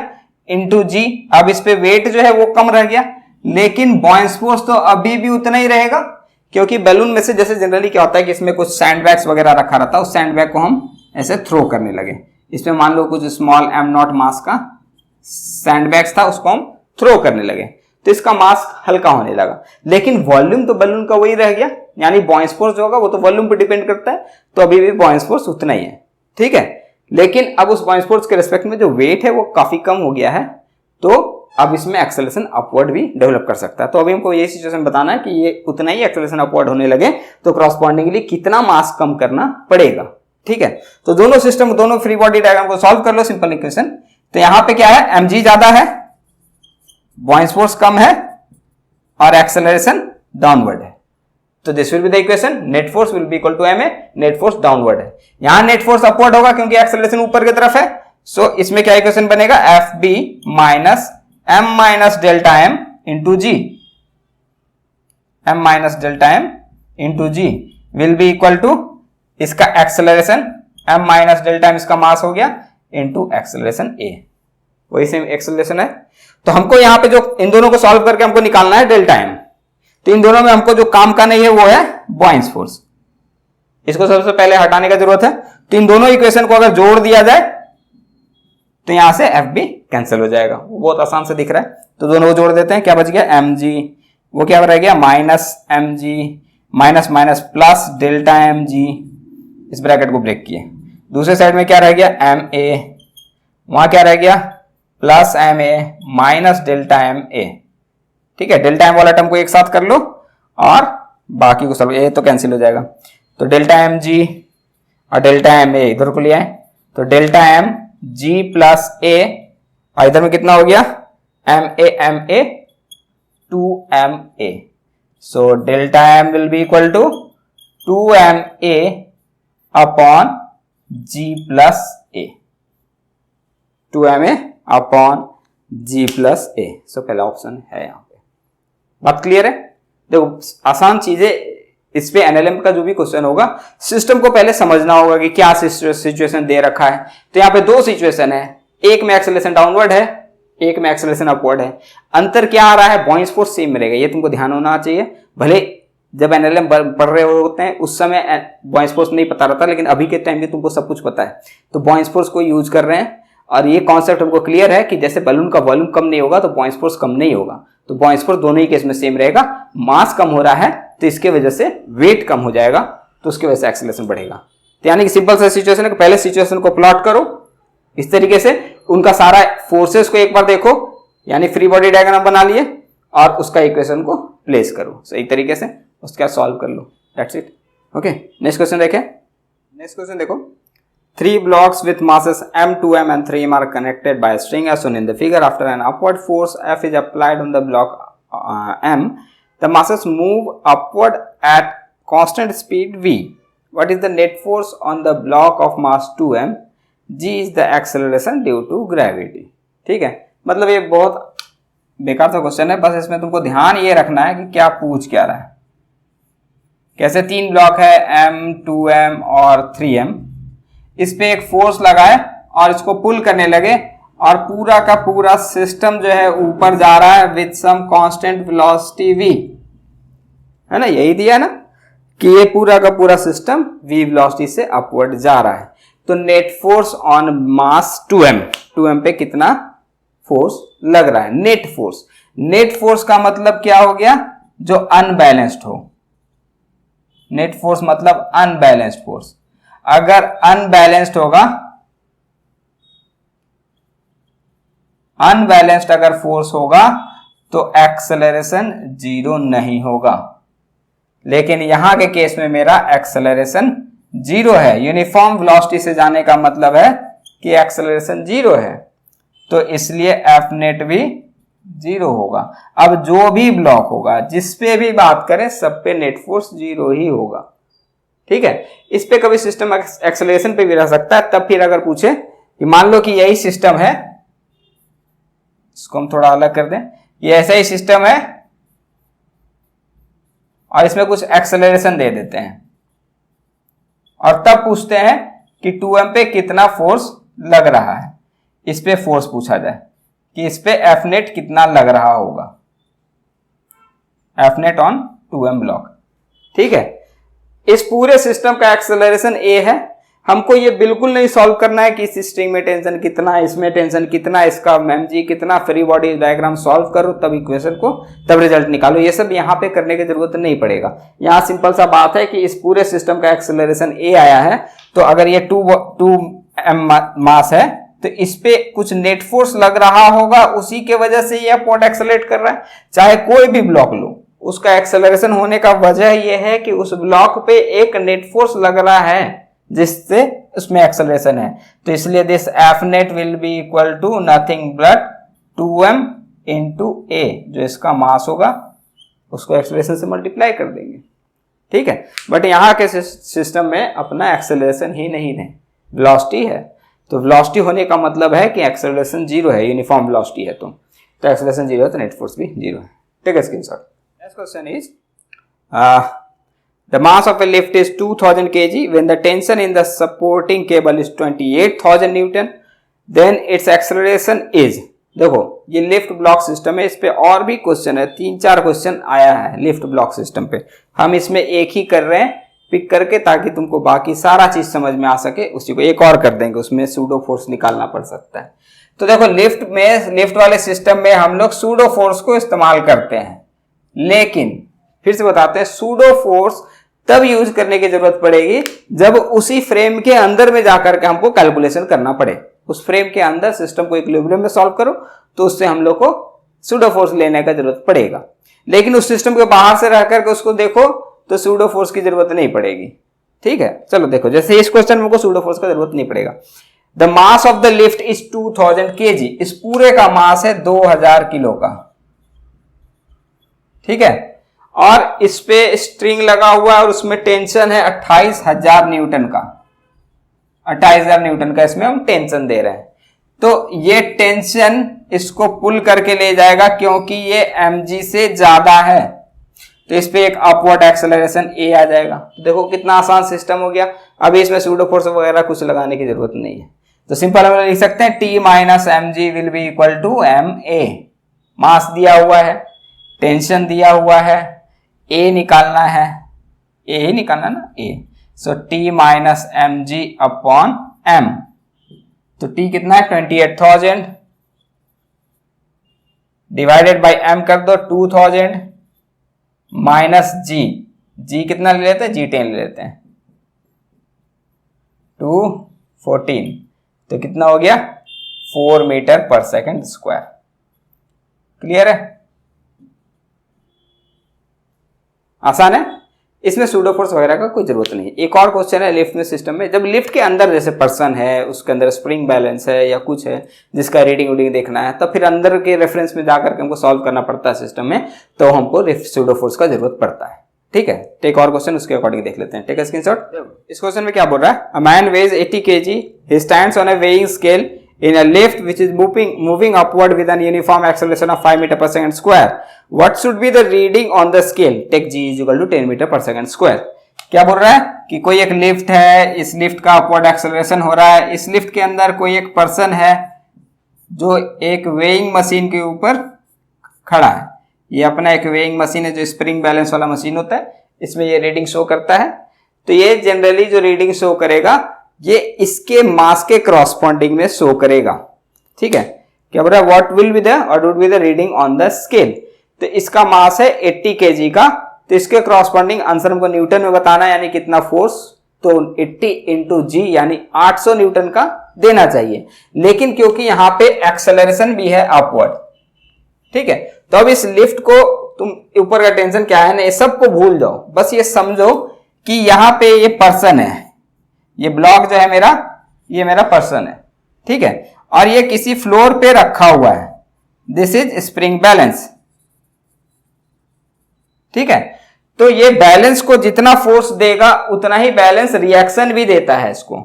इंटू जी। अब इस पे वेट जो है वो कम रह गया, लेकिन बॉयंस फोर्स तो अभी भी उतना ही रहेगा, क्योंकि बैलून में से जैसे जनरली क्या होता है कि इसमें कुछ सैंडबैग्स वगैरह रखा रहता है, उस सैंडबैग को हम ऐसे थ्रो करने लगे। इसमें मान लो कुछ स्मॉल m0 मास का सैंडबैग्स था, उसको हम थ्रो करने लगे, तो इसका मास हल्का होने लगा, लेकिन वॉल्यूम तो बैलून का वही रह गया, यानी बॉयंस फोर्स जो होगा वो तो वॉल्यूम पर डिपेंड करता है, तो अभी भी बॉयंस फोर्स उतना ही है। ठीक है, लेकिन अब उस बॉयंस फोर्स के रिस्पेक्ट में जो वेट है वो काफी कम हो गया है, तो अब इसमें एक्सेलरेशन अपवर्ड भी डेवलप कर सकता है। तो अभी हमको ये सिचुएशन बताना है कि ये उतना ही एक्सेलरेशन अपवर्ड होने लगे तो क्रॉसपॉन्डिंगली कितना मास कम करना पड़ेगा। ठीक है, तो दोनों सिस्टम, दोनों फ्री बॉडी डायग्राम को सॉल्व कर लो, सिंपल इक्वेशन। तो यहां पे क्या है, mg ज्यादा है, बॉयंस फोर्स कम है और एक्सेलरेशन डाउनवर्ड है, तो this will be the equation, net force will be equal to ma, net force downward है। यहां नेट फोर्स अपवर्ड होगा क्योंकि एक्सेलरेशन ऊपर की तरफ है, सो इसमें क्या इक्वेशन बनेगा, fb minus m minus delta m into g, m minus delta m into g will be equal to इसका acceleration m minus delta m इसका मास हो गया इंटू एक्सेलरेशन a, वही सेम एक्सेलरेशन है। तो हमको यहां पे जो इन दोनों को सॉल्व करके हमको निकालना है डेल्टा m, तो इन दोनों में हमको जो काम का नहीं है वो है बॉयंस फोर्स, इसको सबसे पहले हटाने का जरूरत है। तो इन दोनों इक्वेशन को अगर जोड़ दिया जाए तो यहां से एफ भी कैंसिल हो जाएगा, वो बहुत आसान से दिख रहा है। तो दोनों को जोड़ देते हैं, क्या बच गया, mg, वो क्या रह गया, minus mg minus minus plus delta mg, इस ब्रैकेट को ब्रेक किए। दूसरे साइड में क्या रह गया, ma, वहां क्या रह गया, plus ma minus delta ma। ठीक है, डेल्टा m वाला टर्म को एक साथ कर लो और बाकी को सॉल्व, ये तो कैंसिल हो जाएगा। तो डेल्टा mg और डेल्टा ma इधर को ले आए, तो डेल्टा mg प्लस a, और इधर में कितना हो गया, ma 2ma, so delta m will be equal to 2ma upon g plus a, 2ma upon g plus a, so पहला ऑप्शन है यहाँ पे। बात क्लियर है? देखो आसान चीजें, इस पे एनएलएम का जो भी क्वेश्चन होगा, सिस्टम को पहले समझना होगा कि क्या सिचुएशन दे रखा है। तो यहाँ पे दो सिचुएशन है, एक में एक्सेलरेशन डाउनवर्ड है, एक में एक्सेलरेशन अपवर्ड है। अंतर क्या आ रहा है, बॉयंस फोर्स सेम मिलेगा, ये तुमको ध्यान होना चाहिए। भले जब एनएलएम पढ़ रहे होते हैं उस समय बॉयंस फोर्स नहीं पता रहता, लेकिन अभी के टाइम में तुमको सब कुछ पता है, तो बॉयंस फोर्स को यूज कर रहे हैं। और ये कॉन्सेप्ट हमको क्लियर है कि जैसे बलून का वॉल्यूम कम नहीं होगा तो बॉयंस फोर्स कम नहीं होगा, तो बॉयंस फोर्स दोनों ही केस में सेम रहेगा। मास कम हो रहा है तो इसके वजह से वेट कम हो जाएगा, तो उसकी वजह से एक्सेलरेशन बढ़ेगा। तो यानी कि सिंपल सा सिचुएशन है कि पहले सिचुएशन को प्लॉट करो इस तरीके से, उनका सारा फोर्सेस को एक बार देखो, यानी फ्री बॉडी डायग्राम बना लिए और उसका इक्वेशन को प्लेस करो सही तरीके से, उसका सॉल्व कर लो, that's it. Okay, next question देखें। नेक्स्ट क्वेश्चन देखो, 3 blocks with masses m, 2m and 3m are connected by a string as shown in the figure. After an upward force F is applied on the block m, the masses move upward at constant speed v. What is the net force on the block of mass 2m? G is the acceleration due to gravity. ठीक है, मतलब ये बहुत बेकार सा question है, बस इसमें तुमको ध्यान ये रखना है कि क्या पूछ क्या रहा है। कैसे 3 ब्लॉक है m, 2m और 3m, इस पे एक फोर्स लगाए और इसको पुल करने लगे और पूरा का पूरा सिस्टम जो है ऊपर जा रहा है with some constant velocity v, है ना, यही दिया ना कि ये पूरा का पूरा सिस्टम v वेलोसिटी से अपवर्ड जा रहा है। तो net force on mass 2m पे कितना फोर्स लग रहा है, नेट फोर्स। नेट फोर्स का मतलब क्या हो गया, जो अनबैलेंस्ड हो। नेट फोर्स मतलब अनबैलेंस्ड फोर्स। अगर अनबैलेंस्ड होगा, अनबैलेंस्ड अगर फोर्स होगा तो एक्सेलरेशन 0 नहीं होगा, लेकिन यहां के केस में मेरा एक्सेलरेशन 0 है। यूनिफॉर्म वेलोसिटी से जाने का मतलब है कि एक्सेलरेशन 0 है। तो इसलिए एफ नेट भी 0 होगा। अब जो भी ब्लॉक होगा, जिस पे भी बात करें, सब पे नेट फोर्स 0 ही होगा। ठीक है, इस पे कभी सिस्टम एक्सेलरेशन पे भी रह सकता है। तब फिर अगर पूछे कि मान लो कि यही सिस्टम है, इसको हम थोड़ा अलग कर दें, ये ऐसा ही सिस्टम है और इसमें कुछ एक्सेलरेशन दे देते हैं और तब पूछते हैं कि 2m पे कितना फोर्स लग रहा है। इस पे फोर्स पूछा जाए कि इस पे एफ नेट कितना लग रहा होगा, F net on 2m block. ठीक है, इस पूरे सिस्टम का एक्सेलरेशन a है। हमको ये बिल्कुल नहीं सॉल्व करना है कि इस स्ट्रिंग में टेंशन कितना, इसमें टेंशन कितना, इसका mg कितना, फ्री बॉडी डायग्राम सॉल्व करो तब इक्वेशन को, तब रिजल्ट निकालो। ये सब यहाँ पे करने की जरूरत नहीं पड़ेगा। यहाँ सिंपल सा बात है कि इस पूरे सिस्टम का एक्सेलरेशन a आया है, तो अगर ये 2m मास है तो इस पे कुछ नेट फोर्स लग रहा होगा, उसी के वजह से ये पॉइंट एक्सेलरेट कर रहा है। चाहे कोई भी ब्लॉक लो, उसका एक्सेलरेशन होने का वजह यह है कि उस ब्लॉक पे एक नेट फोर्स लग रहा है जिससे उसमें एक्सेलरेशन है। तो इसलिए this F net will be equal to nothing but 2m into a, जो इसका मास होगा उसको एक्सेलरेशन से मल्टीप्लाई कर देंगे। ठीक है, बट यहाँ के सिस्टम में अपना एक्सेलरेशन ही नहीं है, वेलोसिटी है। तो वेलोसिटी होने का मतलब है कि एक्सेलरेशन 0 है, यूनिफॉर्म वेलोसिटी है। तो एक्सेलरेशन 0 है तो नेट फोर्स भी 0 है। Take a screenshot. Next question is the mass of a lift is 2000 kg when the tension in the supporting cable is 28,000 Newton, then its acceleration is। देखो ये lift block system है, इस पे और भी question है, 3-4 क्वेश्चन आया है लिफ्ट ब्लॉक सिस्टम पे। हम इसमें एक ही कर रहे हैं पिक करके, ताकि तुमको बाकी सारा चीज समझ में आ सके। उसी को एक और कर देंगे, उसमें सूडो फोर्स निकालना पड़ सकता है। तो देखो लिफ्ट वाले सिस्टम में हम लोग सूडो फोर्स को इस्तेमाल करते हैं, लेकिन फिर से बताते हैं सूडो फोर्स तब यूज करने की जरूरत पड़ेगी जब उसी फ्रेम के अंदर में जाकर के हमको कैलकुलेशन करना पड़े। उस फ्रेम के अंदर सिस्टम को इक्विलिब्रियम में सॉल्व करो तो उससे हम लोग को सूडो फोर्स लेने का जरूरत पड़ेगा। लेकिन उस सिस्टम के बाहर से रह करके उसको देखो तो सूडो फोर्स की जरूरत नहीं पड़ेगी। ठीक है, चलो देखो, जैसे इस क्वेश्चन में को सूडो फोर्स का जरूरत नहीं पड़ेगा। The mass of the lift is 2000 kg, इस पूरे का मास है 2000 किलो का। ठीक है, और इस पे स्ट्रिंग लगा हुआ है और उसमें टेंशन है 28,000 न्यूटन का। 28,000 न्यूटन का इसमें हम टेंशन दे रहे हैं। तो ये टेंशन इसको पुल करके ले जाएगा क्योंकि ये mg से ज्यादा है, तो इस पे एक अपवर्ड एक्सेलरेशन a आ जाएगा। तो देखो कितना आसान सिस्टम हो गया। अभी इसमें सूडो फोर्स वगैरह कुछ लगाने की जरूरत नहीं है। तो सिंपल हम लिख सकते हैं t minus mg will be equal to ma। Mass दिया हुआ है, टेंशन दिया हुआ है, a निकालना है, a ही निकालना ना, a। So t minus mg upon m। तो t कितना है 28,000 डिवाइडेड बाई m कर दो 2000 माइनस g कितना ले लेते हैं, g10 ले लेते हैं 214। तो कितना हो गया 4 मीटर पर सेकंड स्क्वायर। क्लियर है, आसान है, इसमें सूडो फोर्स वगैरह का कोई जरूरत नहीं। एक और क्वेश्चन है लिफ्ट में सिस्टम में, जब लिफ्ट के अंदर जैसे पर्सन है, उसके अंदर स्प्रिंग बैलेंस है या कुछ है जिसका रीडिंग देखना है, तब फिर अंदर के रेफरेंस में जाकर के हमको सॉल्व करना पड़ता है सिस्टम में, तो हमको सूडो फोर्स का जरूरत पड़ता है। ठीक है, टेक और क्वेश्चन उसके अकॉर्डिंग देख लेते हैं। Take a screenshot. इस क्वेश्चन में क्या बोल रहा है, a man weighs 80 kg, he stands on a weighing scale in a lift which is moving upward with an uniform acceleration of 5 meter per second square. What should be the reading on the scale? Take g is equal to 10 meter per second square. क्या बोल रहा है कि कोई एक lift है, इस lift का अपवर्ड एक्सेलरेशन हो रहा है, इस लिफ्ट के अंदर कोई एक पर्सन है जो एक वेइंग मशीन के ऊपर खड़ा है। ये अपना एक वेइंग मशीन है जो स्प्रिंग बैलेंस वाला मशीन होता है, इसमें ये रीडिंग शो करता है। तो ये जनरली जो रीडिंग शो करेगा ये इसके मास के क्रॉसपॉन्डिंग में शो करेगा। ठीक है, क्या बोल रहा है, व्हाट विल बी द और would be the reading on the scale. तो इसका मास है 80 kg का, तो इसके क्रॉसपॉन्डिंग आंसर हमको न्यूटन में बताना है, यानी कितना फोर्स, तो 80 इंटू जी यानी 800 न्यूटन का देना चाहिए। लेकिन क्योंकि यहाँ पे एक्सेलरेशन भी है अपवर्ड, ठीक है, तो अब इस लिफ्ट को तुम ऊपर का टेंशन क्या है ना, ये सबको भूल जाओ, बस ये समझो कि यहाँ पे ये पर्सन है, ये ब्लॉक जो है मेरा, ये मेरा पर्सन है। ठीक है, और ये किसी फ्लोर पे रखा हुआ है, दिस इज स्प्रिंग बैलेंस। ठीक है, तो ये बैलेंस को जितना फोर्स देगा उतना ही बैलेंस रिएक्शन भी देता है इसको,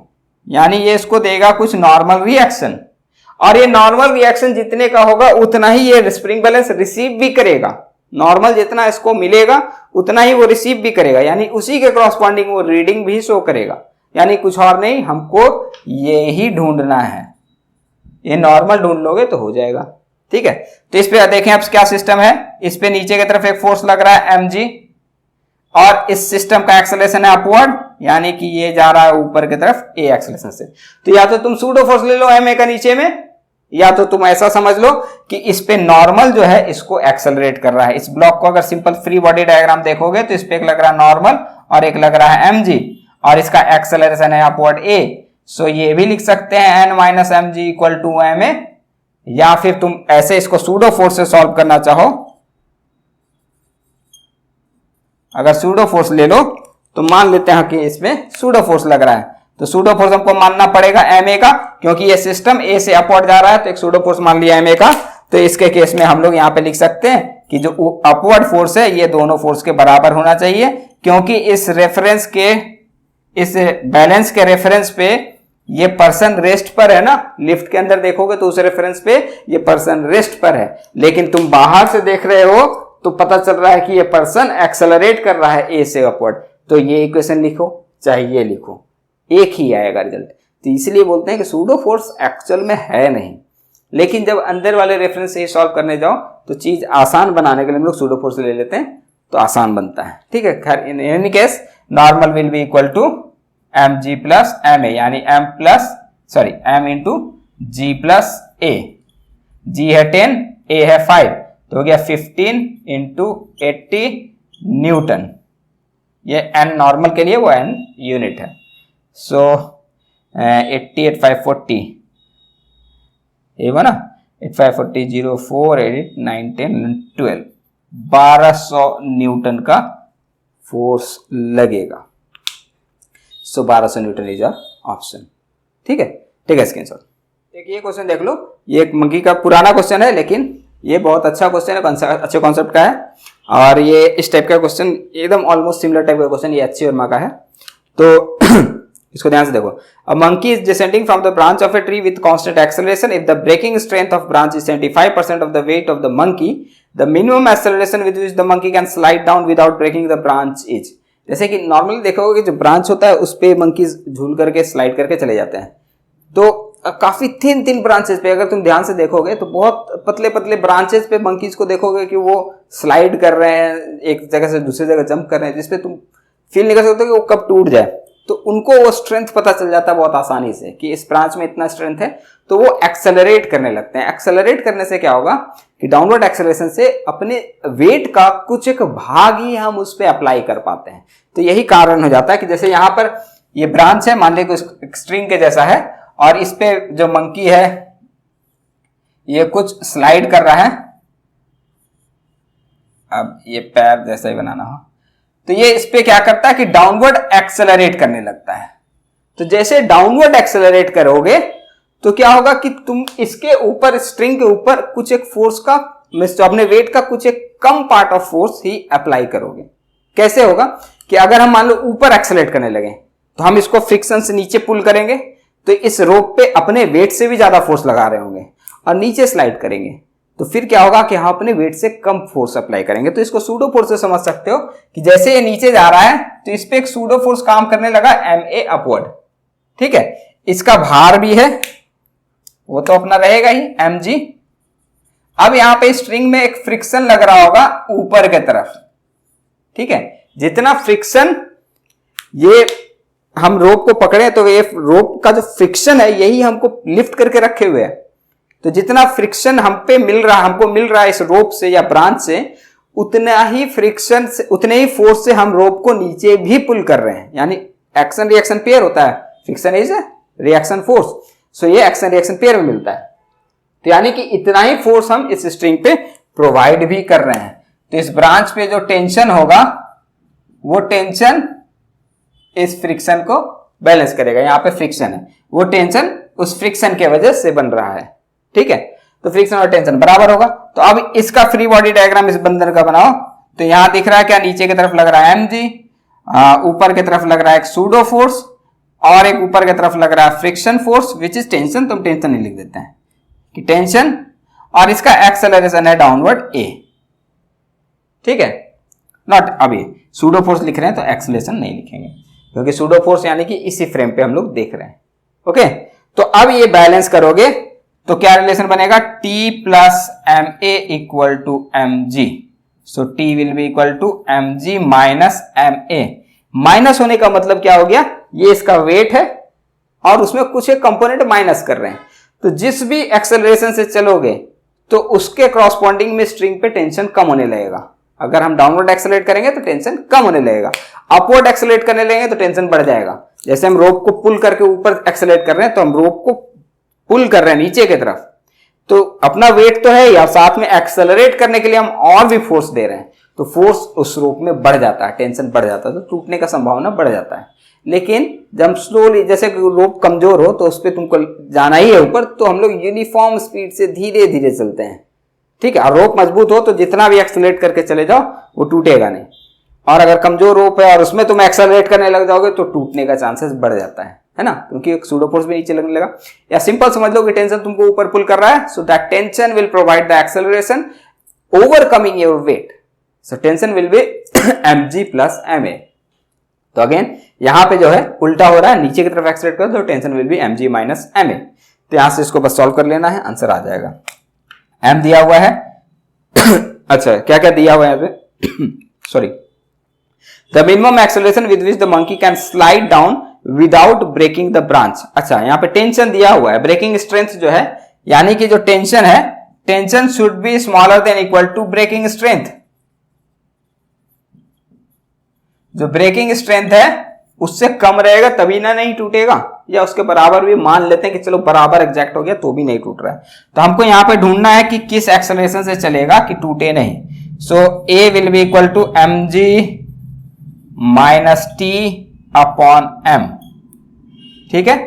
यानी ये इसको देगा कुछ नॉर्मल रिएक्शन, और ये नॉर्मल रिएक्शन जितने का होगा उतना ही ये स्प्रिंग बैलेंस रिसीव भी करेगा। नॉर्मल जितना इसको मिलेगा उतना ही वो रिसीव भी करेगा, यानी उसी के क्रॉसपॉन्डिंग वो रीडिंग भी शो करेगा, यानी कुछ और नहीं, हमको ये ही ढूंढना है। ये नॉर्मल ढूंढ लोगे तो हो जाएगा। ठीक है, तो इस पे देखें अब क्या सिस्टम है। इस पे नीचे की तरफ एक फोर्स लग रहा है mg, और इस सिस्टम का एक्सेलरेशन है अपवर्ड, यानी कि ये जा रहा है ऊपर की तरफ a एक्सेलरेशन से। तो या तो तुम सूडो फोर्स ले लो ma का नीचे में, या तो तुम ऐसा समझ लो कि इस पे नॉर्मल जो है इसको एक्सेलरेट कर रहा है। इस ब्लॉक को अगर सिंपल फ्री बॉडी डायग्राम देखोगे तो इस पे एक लग रहा है नॉर्मल और एक लग रहा है mg, और इसका एक्सेलरेशन है अपवर्ड a। सो ये भी लिख सकते हैं n minus mg equal to ma, या फिर तुम ऐसे इसको सूडो फोर्स से सॉल्व करना चाहो, अगर सूडो फोर्स ले लो तो मान लेते हैं कि इसमें सूडो फोर्स लग रहा है, तो सूडो फोर्स हमको मानना पड़ेगा ma का, क्योंकि ये सिस्टम a से अपवर्ड जा रहा है, तो एक सूडो फोर्स मान लिया ma का। तो इसके केस में हम लोग यहां पे लिख सकते हैं कि जो अपवर्ड फोर्स है ये दोनों फोर्स के बराबर होना चाहिए, क्योंकि इस रेफरेंस के, इस बैलेंस के रेफरेंस पे ये पर्सन रेस्ट पर है ना। लिफ्ट के अंदर देखोगे तो उस रेफरेंस पे ये पर्सन रेस्ट पर है, लेकिन तुम बाहर से देख रहे हो तो पता चल रहा है कि ये पर्सन एक्सेलरेट कर रहा है a से अपवर्ड। तो ये इक्वेशन लिखो चाहे ये लिखो, एक ही आएगा रिजल्ट। तो इसलिए बोलते हैं कि सूडो फोर्स एक्चुअल में है नहीं, लेकिन जब अंदर वाले रेफरेंस से सॉल्व करने जाओ तो चीज आसान बनाने के लिए हम लोग सूडो फोर्स ले लेते हैं, तो आसान बनता है। ठीक है, खैर in any case normal will be equal to mg plus ma, यानी m into g plus a। g है 10, a है 5, तो हो गया 15 इंटू 80 न्यूटन। ये n नॉर्मल के लिए वो n यूनिट है। सो 80 8 5 40, ये वो ना 8 5 40 0 4 8 9 10 12, 1200 न्यूटन का फोर्स लगेगा। सो 1200 न्यूटन इज ऑप्शन। ठीक है, ठीक है, स्क्रीनशॉट। देखिए ये क्वेश्चन देख लो, ये एक मंकी का पुराना क्वेश्चन है, लेकिन ये बहुत अच्छा क्वेश्चन है, अच्छे कॉन्सेप्ट का है, और ये इस टाइप का क्वेश्चन एकदम ऑलमोस्ट सिमिलर टाइप का क्वेश्चन, ये अच्छी वर्मा का है। तो इसको ध्यान से देखो। A monkey is descending from the branch of a tree with constant acceleration. If the breaking strength of branch is 75% of the weight of the monkey, the minimum acceleration with which the monkey can slide down without breaking the branch is. जैसे कि normally देखोगे जो branch होता है उस पे monkeys झूल करके स्लाइड करके चले जाते हैं, तो काफी थिन ब्रांचेस पे अगर तुम ध्यान से देखोगे तो बहुत पतले पतले ब्रांचेस पे मंकीज को देखोगे कि वो स्लाइड कर रहे हैं, एक जगह से दूसरी जगह जंप कर रहे हैं, जिसपे तुम फील नहीं कर सकते कि वो कब टूट जाए। तो उनको वो स्ट्रेंथ पता चल जाता है बहुत आसानी से कि इस ब्रांच में इतना स्ट्रेंथ है, तो वो एक्सेलरेट करने लगते हैं। एक्सेलरेट करने से क्या होगा कि डाउनवर्ड एक्सेलरेशन से अपने वेट का कुछ एक भाग ही हम उस पर अप्लाई कर पाते हैं। तो यही कारण हो जाता है कि जैसे यहाँ पर ये ब्रांच है, मान लीजिए कुछ स्ट्रिंग के जैसा है, और इस पे जो मंकी है ये कुछ स्लाइड कर रहा है। अब ये पैर जैसा ही बनाना हो तो ये इस पे क्या करता है कि डाउनवर्ड एक्सेलरेट करने लगता है। तो जैसे डाउनवर्ड एक्सेलरेट करोगे तो क्या होगा कि तुम इसके ऊपर, स्ट्रिंग के ऊपर कुछ एक फोर्स का, तो अपने वेट का कुछ एक कम पार्ट ऑफ फोर्स ही अप्लाई करोगे। कैसे होगा कि अगर हम मान लो ऊपर एक्सेलरेट करने लगे तो हम इसको फ्रिक्शन से नीचे पुल करेंगे, तो इस रोप पे अपने वेट से भी ज्यादा फोर्स लगा रहे होंगे, और नीचे स्लाइड करेंगे तो फिर क्या होगा कि हम अपने वेट से कम फोर्स अप्लाई करेंगे। तो इसको सूडो फोर्स से समझ सकते हो कि जैसे ये नीचे जा रहा है तो इस पे एक सूडो फोर्स काम करने लगा ma अपवर्ड। ठीक है, इसका भार भी है वो तो अपना रहेगा ही mg। अब यहां पे स्ट्रिंग में एक फ्रिक्शन लग रहा होगा ऊपर के तरफ। ठीक है, जितना फ्रिक्शन, ये हम रोप को पकड़े तो ये रोप का जो फ्रिक्शन है यही हमको लिफ्ट करके रखे हुए है। तो जितना फ्रिक्शन हमको मिल रहा है इस रोप से या ब्रांच से, उतना ही फ्रिक्शन से, उतने ही फोर्स से हम रोप को नीचे भी पुल कर रहे हैं। यानी एक्शन रिएक्शन पेयर होता है, फ्रिक्शन इज रिएक्शन फोर्स, सो ये एक्शन रिएक्शन पेयर में मिलता है। तो यानी कि इतना ही फोर्स हम इस स्ट्रिंग पे प्रोवाइड भी कर रहे हैं। तो इस ब्रांच पे जो टेंशन होगा वो टेंशन इस फ्रिक्शन को बैलेंस करेगा। यहाँ पे फ्रिक्शन है, वो टेंशन उस फ्रिक्शन के वजह से बन रहा है, ठीक है। तो फ्रिक्शन और टेंशन बराबर होगा। तो अब इसका फ्री बॉडी डायग्राम इस बंधन का बनाओ। तो यहां दिख रहा है क्या, नीचे की तरफ लग रहा है mg, ऊपर की तरफ लग रहा है एक सूडो फोर्स और एक ऊपर की तरफ लग रहा है friction force which is tension. तुम टेंशन नहीं लिख देते हैं कि टेंशन, और इसका एक्सेलरेशन है डाउनवर्ड a, ठीक है। नॉट अभी सूडो फोर्स लिख रहे हैं तो एक्सेलरेशन नहीं लिखेंगे, क्योंकि सूडो फोर्स यानी कि इसी फ्रेम पे हम लोग देख रहे हैं। ओके, तो अब ये बैलेंस करोगे तो क्या रिलेशन बनेगा, T plus m a equal to m g. So T will be equal to m g minus m a. Minus होने का मतलब क्या हो गया, ये इसका वेट है और उसमें कुछ एक कंपोनेंट माइनस कर रहे हैं। तो जिस भी एक्सेलरेशन से चलोगे तो उसके क्रॉसपॉन्डिंग में स्ट्रिंग पे टेंशन कम होने लगेगा। अगर हम डाउनवर्ड एक्सेलरेट करेंगे तो टेंशन कम होने लगेगा, अपवर्ड एक्सेलरेट करने लगेंगे तो टेंशन बढ़ जाएगा। जैसे हम रोप को पुल करके ऊपर एक्सेलरेट कर रहे हैं, तो हम रोप को पुल कर रहे हैं नीचे की तरफ, तो अपना वेट तो है या साथ में एक्सेलरेट करने के लिए हम और भी फोर्स दे रहे हैं, तो फोर्स उस रोप में बढ़ जाता है, टेंशन बढ़ जाता है, तो टूटने का संभावना बढ़ जाता है। लेकिन जब स्लोली, जैसे रोप कमजोर हो तो उस पर तुमको जाना ही है ऊपर, तो हम लोग यूनिफॉर्म स्पीड से धीरे धीरे चलते हैं, ठीक है। और रोप मजबूत हो तो जितना भी एक्सेलरेट करके चले जाओ वो टूटेगा नहीं, और अगर कमजोर रोप है और उसमें तुम एक्सेलरेट करने लग जाओगे तो टूटने का चांसेस बढ़ जाता है ना, क्योंकि एक सूडो फोर्स भी नीचे लगने लगा। या सिंपल समझ लो कि टेंशन तुमको ऊपर पुल कर रहा है, so that tension will provide the acceleration overcoming your weight, so tension will be mg plus ma। तो अगेन यहां पे जो है उल्टा हो रहा है, नीचे की तरफ एक्सेलरेट करो तो tension will be mg minus ma। तो यहां से इसको बस सॉल्व कर लेना है, आंसर आ जाएगा। m दिया हुआ है अच्छा क्या क्या दिया हुआ है यहाँ पे sorry, the minimum acceleration with which the monkey can slide down without breaking the branch. अच्छा यहाँ पे टेंशन दिया हुआ है, ब्रेकिंग स्ट्रेंथ जो है, यानी कि जो टेंशन है, tension should be smaller than equal to breaking strength. जो ब्रेकिंग स्ट्रेंथ है उससे कम रहेगा तभी ना नहीं टूटेगा, या उसके बराबर भी मान लेते हैं कि चलो बराबर एग्जैक्ट हो गया तो भी नहीं टूट रहा है। तो हमको यहां पे ढूंढना है कि किस एक्सेलरेशन से चलेगा कि टूटे नहीं। So a will be equal to mg minus t upon m, ठीक है।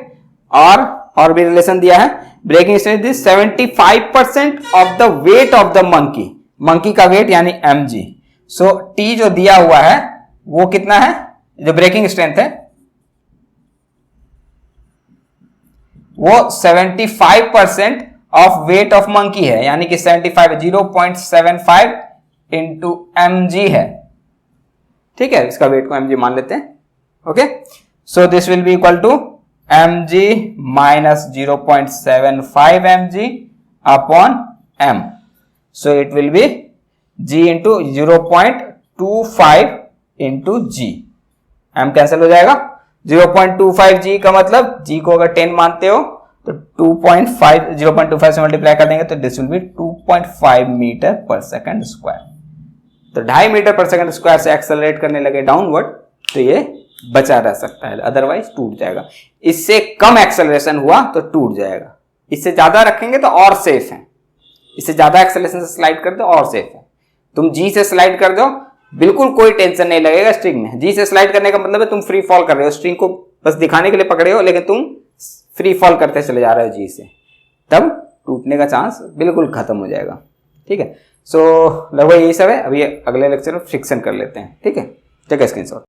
और भी रिलेशन दिया है, breaking strength is 75% of the weight of the monkey, monkey का वेट यानी mg। सो t जो दिया हुआ है वो कितना है, जो ब्रेकिंग स्ट्रेंथ है वो 75% ऑफ वेट ऑफ मंकी है, यानी कि 0.75 इंटू mg है, ठीक है। इसका वेट को mg मान लेते हैं, okay. So this will be equal to mg minus 0.75 mg upon m। So it will be g into 0.25 into g, m cancel हो जाएगा। 0.25 g का मतलब g को अगर 10 मानते हो तो 0.25 से मल्टीप्लाई कर देंगे तो दिस विल बी 2.5 मीटर पर सेकंड स्क्वायर। तो 2.5 मीटर पर सेकंड स्क्वायर से एक्सेलरेट करने लगे डाउनवर्ड तो ये बचा रह सकता है, अदरवाइज टूट जाएगा। इससे कम एक्सेलरेशन हुआ तो टूट जाएगा, इससे ज्यादा रखेंगे तो और सेफ है, इससे ज्यादा एक्सेलरेशन से स्लाइड कर दो और सेफ है। तुम जी से स्लाइड कर दो बिल्कुल कोई टेंशन नहीं लगेगा स्ट्रिंग में। जी से स्लाइड करने का मतलब है तुम फ्री फॉल कर रहे हो, स्ट्रिंग को बस दिखाने के लिए पकड़े हो लेकिन तुम फ्री फॉल करते चले जा रहे हो जी से, तब टूटने का चांस बिल्कुल खत्म हो जाएगा, ठीक है। सो लगभग यही सब है। अभी अगले लेक्चर में फ्रिक्शन कर लेते हैं, ठीक है। Take screenshot.